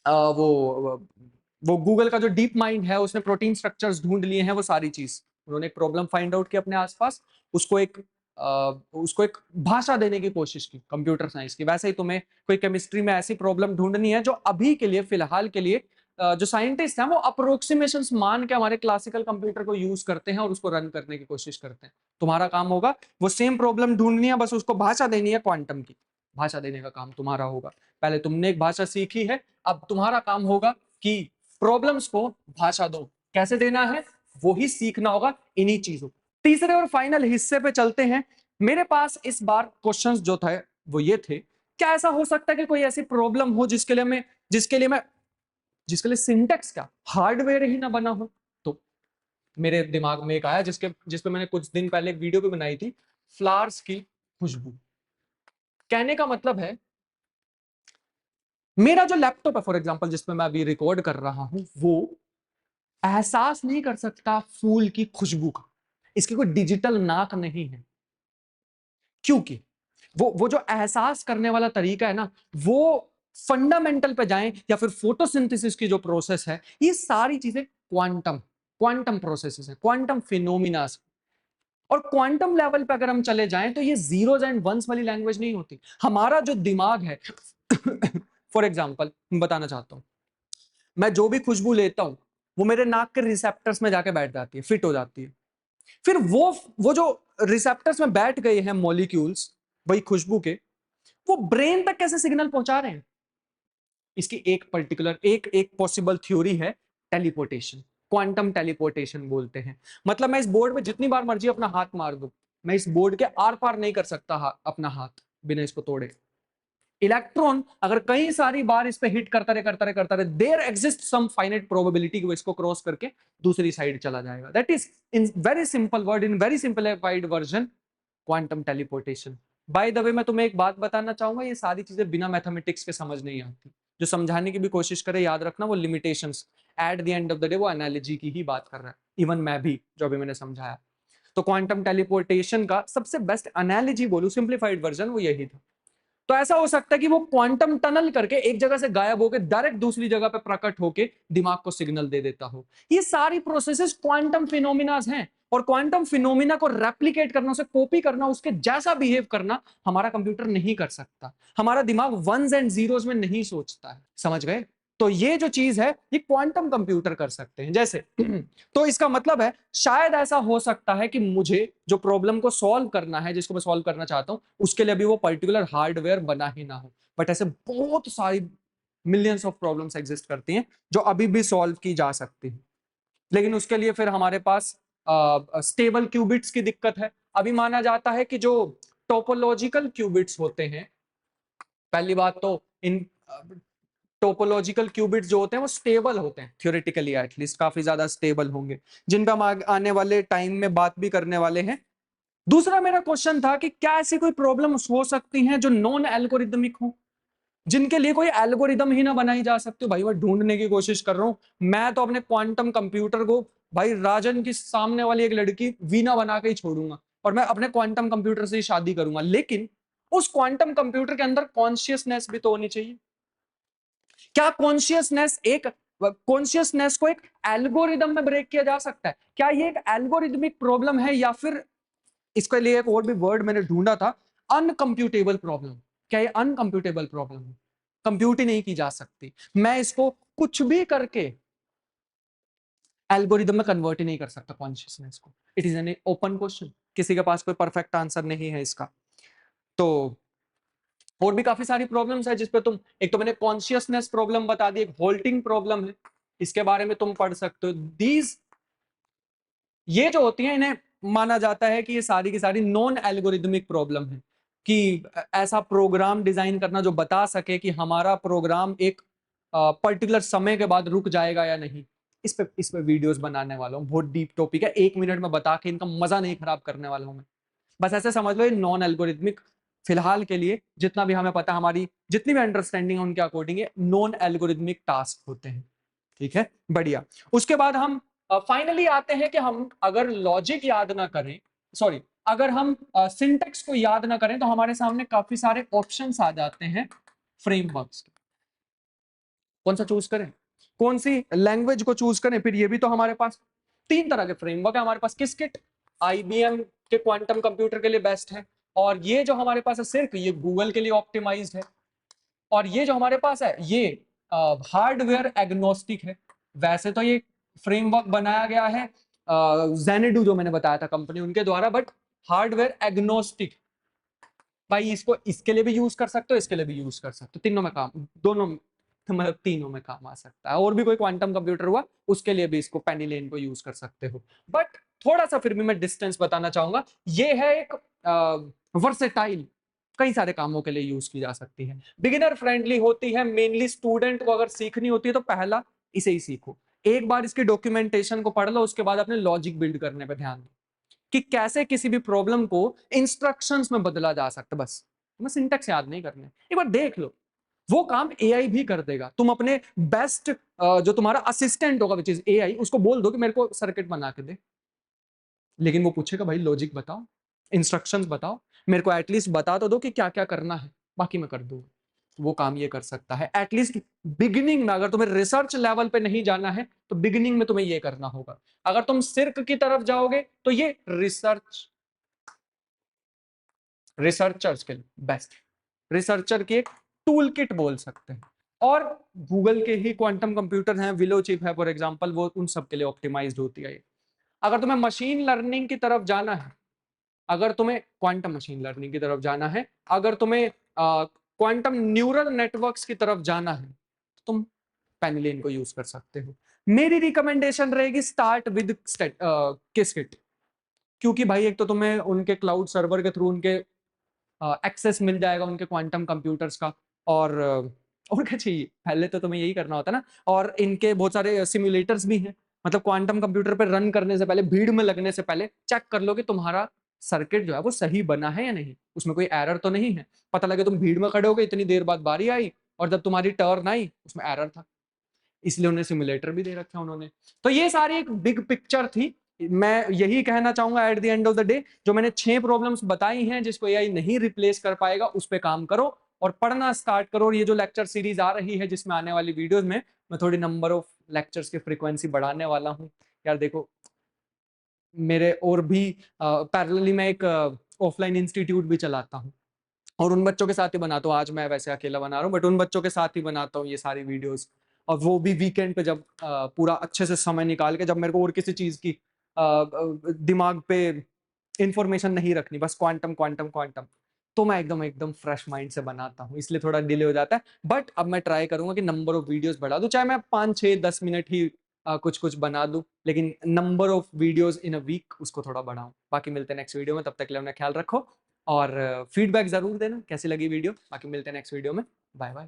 वो गूगल का जो डीप माइंड है उसने प्रोटीन स्ट्रक्चर्स ढूंढ लिए हैं, वो सारी चीज उन्होंने एक प्रॉब्लम फाइंड आउट की अपने आसपास, उसको एक भाषा देने की कोशिश की कंप्यूटर साइंस की। वैसे ही तुम्हें कोई केमिस्ट्री में ऐसी प्रॉब्लम ढूंढनी है जो अभी के लिए, फिलहाल के लिए जो साइंटिस्ट हैं वो अप्रोक्सीमेशंस मान के हमारे क्लासिकल कंप्यूटर को यूज करते हैं और उसको रन करने की कोशिश करते हैं। तुम्हारा काम होगा वो सेम प्रॉब्लम ढूंढनी है, बस उसको भाषा देनी है, क्वांटम की भाषा देने का काम तुम्हारा होगा। पहले तुमने एक भाषा सीखी है, अब तुम्हारा काम होगा कि प्रॉब्लम्स को भाषा दो, कैसे देना है वो ही सीखना होगा इन्हीं चीजों। तीसरे और फाइनल हिस्से पे चलते हैं। मेरे पास इस बार क्वेश्चंस जो थे वो ये थे, क्या ऐसा हो सकता है कि कोई ऐसी प्रॉब्लम हो जिसके लिए सिंटेक्स का हार्डवेयर ही ना बना हो। तो मेरे दिमाग में एक आया जिसपे मैंने कुछ दिन पहले एक वीडियो भी बनाई थी, फ्लावर्स की खुशबू। कहने का मतलब है मेरा जो लैपटॉप है फॉर एग्जांपल जिसमें मैं अभी रिकॉर्ड कर रहा हूं, वो एहसास नहीं कर सकता फूल की खुशबू का, इसकी कोई डिजिटल नाक नहीं है, क्योंकि वो जो एहसास करने वाला तरीका है ना, वो फंडामेंटल पे जाएं या फिर फोटोसिंथेसिस की जो प्रोसेस है, ये सारी चीजें क्वांटम क्वांटम प्रोसेसेस है, क्वांटम फिनोमिना। और क्वांटम लेवल पे अगर हम चले जाएं तो ये जीरोस एंड वंस वाली लैंग्वेज नहीं होती। हमारा जो दिमाग है फॉर एग्जांपल बताना चाहता हूं, मैं जो भी खुशबू लेता हूं वो मेरे नाक के रिसेप्टर्स में जाके बैठ जाती है, फिट हो जाती है। फिर वो जो रिसेप्टर्स में बैठ गए हैं मॉलिक्यूल्स वही खुशबू के, वो ब्रेन तक कैसे सिग्नल पहुंचा रहे हैं, इसकी एक पर्टिकुलर एक पॉसिबल थ्योरी है, टेलीपोर्टेशन, क्वांटम टेलीपोर्टेशन बोलते हैं। मतलब मैं इस बोर्ड में जितनी बार मर्जी अपना हाथ मार दूं, मैं इस बोर्ड के आर पार नहीं कर सकता अपना हाथ बिना इसको तोड़े। इलेक्ट्रॉन अगर कई सारी बार इस पे हिट करता रहे there exist some finite probability कि वो इसको क्रॉस करके दूसरी साइड चला जाएगा. That is in very simple word, in very simplified version, quantum teleportation. By the way मैं तुम्हें एक बात बताना चाहूंगा, ये सारी चीजें बिना मैथमेटिक्स के समझ नहीं आती. जो समझाने की भी कोशिश करे, याद रखना वो limitations, eight the end of the day वो एनालॉजी की ही बात कर रहा है. इवन मैं भी, जो अभी मैंने समझाया. तो क्वांटम टेलीपोर्टेशन का सबसे बेस्ट एनालॉजी बोलूं, सिंप्लीफाइड वर्जन, वो यही था. तो ऐसा हो सकता है कि वो क्वांटम टनल करके एक जगह से गायब होकर डायरेक्ट दूसरी जगह पे प्रकट होकर दिमाग को सिग्नल दे देता हो. ये सारी प्रोसेसेस क्वांटम फिनोमिनाज हैं. और क्वांटम फिनोमिना को रेप्लिकेट करना, उसे कॉपी करना, उसके जैसा बिहेव करना हमारा कंप्यूटर नहीं कर सकता. हमारा दिमाग वंस एंड जीरोस में नहीं सोचता है. समझ गए? तो ये जो चीज है ये क्वांटम कंप्यूटर कर सकते हैं. जैसे तो इसका मतलब है शायद ऐसा हो सकता है कि मुझे जो प्रॉब्लम को सॉल्व करना है, जिसको मैं सॉल्व करना चाहता हूं, उसके लिए अभी वो पर्टिकुलर हार्डवेयर बना ही ना हो. बट ऐसे बहुत सारी मिलियंस ऑफ प्रॉब्लम्स एग्जिस्ट करती हैं जो अभी भी सॉल्व की जा सकती हैं. लेकिन उसके लिए फिर हमारे पास स्टेबल क्यूबिट्स की दिक्कत है. अभी माना जाता है कि जो टोपोलॉजिकल क्यूबिट्स होते हैं, पहली बात तो इन टोपोलॉजिकल क्यूबिट्स जो होते हैं वो स्टेबल होते हैं, थ्योरेटिकली एटलीस्ट काफी ज्यादा स्टेबल होंगे, जिन पे हम आने वाले टाइम में बात भी करने वाले हैं. दूसरा मेरा क्वेश्चन था कि क्या ऐसी कोई प्रॉब्लम हो सकती हैं जो नॉन एल्गोरिदमिक हो, जिनके लिए कोई एल्गोरिदम ही ना बनाई जा सकती हो. भाई मैं ढूंढने की कोशिश कर रहा हूं. मैं तो अपने क्वांटम कंप्यूटर को भाई राजन की सामने वाली एक लड़की वीना बना के ही छोड़ूंगा, और मैं अपने क्वांटम कंप्यूटर से ही शादी करूंगा. लेकिन उस क्वांटम कंप्यूटर के अंदर कॉन्शियसनेस भी तो होनी चाहिए. क्या कॉन्शियसनेस को एक एल्गोरिदम में ब्रेक किया जा सकता है? क्या ये एक एल्गोरिदमिक प्रॉब्लम है, या फिर इसके लिए एक और भी वर्ड मैंने ढूंढा था, अनकंप्यूटेबल प्रॉब्लम? क्या ये अनकंप्यूटेबल प्रॉब्लम है, कंप्यूट ही नहीं की जा सकती? मैं इसको कुछ भी करके एल्गोरिदम में कन्वर्ट ही नहीं कर सकता कॉन्शियसनेस को. It is an open question, किसी के पास कोई परफेक्ट आंसर नहीं है इसका. तो और भी काफी सारी प्रॉब्लम्स है जिसपे तुम, एक तो मैंने कॉन्शियसनेस प्रॉब्लम बता दी, एक होल्टिंग प्रॉब्लम है, इसके बारे में तुम पढ़ सकते हो. दीज ये जो होती है इन्हें माना जाता है कि ये सारी की सारी नॉन एल्गोरिदमिक प्रॉब्लम है, कि ऐसा प्रोग्राम डिजाइन करना जो बता सके कि हमारा प्रोग्राम एक पर्टिकुलर समय के बाद रुक जाएगा या नहीं. इस पे वीडियोस बनाने वाला हूँ, बहुत डीप टॉपिक है, 1 मिनट में बता के इनका मजा नहीं खराब करने वाला हूँ मैं. बस ऐसे समझ लो ये नॉन एल्गोरिदमिक, फिलहाल के लिए जितना भी हमें पता, हमारी जितनी भी अंडरस्टैंडिंग है उनके अकॉर्डिंग ये नॉन एल्गोरिदमिक टास्क होते हैं. ठीक है, बढ़िया. उसके बाद हम फाइनली आते हैं कि हम अगर लॉजिक याद ना करें, सॉरी, अगर हम सिंटेक्स को याद ना करें, तो हमारे सामने काफी सारे ऑप्शंस आ जाते हैं फ्रेमवर्क्स के. कौन सा चूज करें, कौन सी लैंग्वेज को चूज करें? फिर ये भी तो हमारे पास 3 तरह के फ्रेमवर्क है हमारे पास. किसकिट आईबीएम के क्वांटम कंप्यूटर के लिए बेस्ट है, और ये जो हमारे पास है सिर्फ ये गूगल के लिए ऑप्टिमाइज्ड है, और ये जो हमारे पास है ये हार्डवेयर एग्नोस्टिक है. वैसे तो ये फ्रेमवर्क बनाया गया है जेनेडू, जो मैंने बताया था कंपनी उनके द्वारा, बट हार्डवेयर एग्नोस्टिक. भाई इसको इसके लिए भी यूज कर सकते हो, इसके लिए भी यूज कर सकते हो, तीनों में काम, दोनों मतलब तीनों में काम आ सकता है. और भी कोई क्वांटम कंप्यूटर हुआ उसके लिए भी इसको पेनिलेन को यूज कर सकते हो. बट थोड़ा सा फिर भी मैं डिस्टेंस बताना चाहूंगा, ये है एक वर्सेटाइल, कई सारे कामों के लिए यूज की जा सकती है, बिगिनर फ्रेंडली होती है. मेनली स्टूडेंट को अगर सीखनी होती है तो पहला इसे ही सीखो, एक बार इसकी डॉक्यूमेंटेशन को पढ़ लो, उसके बाद अपने लॉजिक बिल्ड करने पर ध्यान दो कि कैसे किसी भी प्रॉब्लम को इंस्ट्रक्शंस में बदला जा सकता है. बस तुम्हें सिंटेक्स याद नहीं करने, एक बार देख लो, वो काम एआई भी कर देगा. तुम अपने बेस्ट जो तुम्हारा असिस्टेंट होगा विच इज एआई, उसको बोल दो कि मेरे को सर्किट बना के दे, लेकिन वो पूछेगा भाई लॉजिक बताओ, इंस्ट्रक्शंस बताओ, मेरे को एटलीस्ट बता तो दो कि क्या क्या करना है, बाकी मैं कर दूंगा. वो काम ये कर सकता है एटलीस्ट बिगिनिंग में. अगर तुम्हें रिसर्च लेवल पे नहीं जाना है तो बिगिनिंग में तुम्हें ये करना होगा. अगर तुम सिर्क की तरफ जाओगे तो ये रिसर्चर्स के लिए बेस्ट, रिसर्चर की एक टूल किट बोल सकते हैं. और गूगल के ही क्वांटम कंप्यूटर हैं, विलो चिप है फॉर एग्जांपल, वो उन सब के लिए ऑप्टिमाइज्ड होती है. अगर तुम्हें मशीन लर्निंग की तरफ जाना है, अगर तुम्हें क्वांटम मशीन लर्निंग की तरफ जाना है, अगर तुम्हें क्वांटम न्यूरल नेटवर्क्स की तरफ जाना है, तो तुम पेनिलेन को यूज कर सकते हो. मेरी रिकमेंडेशन रहेगी स्टार्ट विद किसकिट, क्योंकि भाई एक तो तुम्हें उनके क्लाउड सर्वर के थ्रू उनके एक्सेस मिल जाएगा उनके क्वांटम कंप्यूटर्स का. और और क्या चाहिए, पहले तो तुम्हें यही करना होता ना। और इनके बहुत सारे सिमुलेटर्स भी हैं, मतलब क्वांटम कंप्यूटर पे रन करने से पहले, भीड़ में लगने से पहले चेक कर लो कि तुम्हारा सर्किट जो है वो सही बना है या नहीं, उसमें कोई एरर तो नहीं है। पता लगे तुम भीड़ में खड़े हो गए, इतनी देर बाद बारी आई और जब तुम्हारी टर्न आई उसमें एरर था, इसलिए उन्हें सिमुलेटर भी दे रखा उन्होंने। तो ये सारी एक बिग पिक्चर थी। मैं यही कहना चाहूंगा eight the end of the day, जो मैंने 6 प्रॉब्लम्स बताई हैं जिसको एआई नहीं रिप्लेस कर पाएगा, उस पर काम करो और पढ़ना स्टार्ट करो। और ये जो लेक्चर सीरीज आ रही है जिसमें आने वाली वीडियोस में मैं थोड़ी नंबर ऑफ लेक्चर्स की फ्रीक्वेंसी बढ़ाने वाला हूँ। यार देखो, मेरे और भी पैरेलली मैं एक ऑफलाइन इंस्टीट्यूट भी चलाता हूँ और उन बच्चों के साथ ही बनाता हूँ। आज मैं वैसे अकेला बना रहा हूँ बट उन बच्चों के साथ ही बनाता हूँ ये सारी वीडियोस, और वो भी वीकेंड पे जब पूरा अच्छे से समय निकाल के, जब मेरे को और किसी चीज की दिमाग पे इंफॉर्मेशन नहीं रखनी, बस क्वांटम क्वांटम क्वांटम, तो मैं एकदम एकदम फ्रेश माइंड से बनाता हूँ, इसलिए थोड़ा डिले हो जाता है। बट अब मैं ट्राई करूंगा कि नंबर ऑफ वीडियोस बढ़ा दूं, चाहे मैं 5 6 10 मिनट ही कुछ कुछ बना दूं, लेकिन number of videos in a week उसको थोड़ा बढ़ाऊं। बाकी मिलते हैं नेक्स्ट वीडियो में, तब तक के लिए अपना ख्याल रखो और फीडबैक जरूर देना कैसी लगी वीडियो। बाकी मिलते हैं नेक्स्ट वीडियो में, बाय बाय।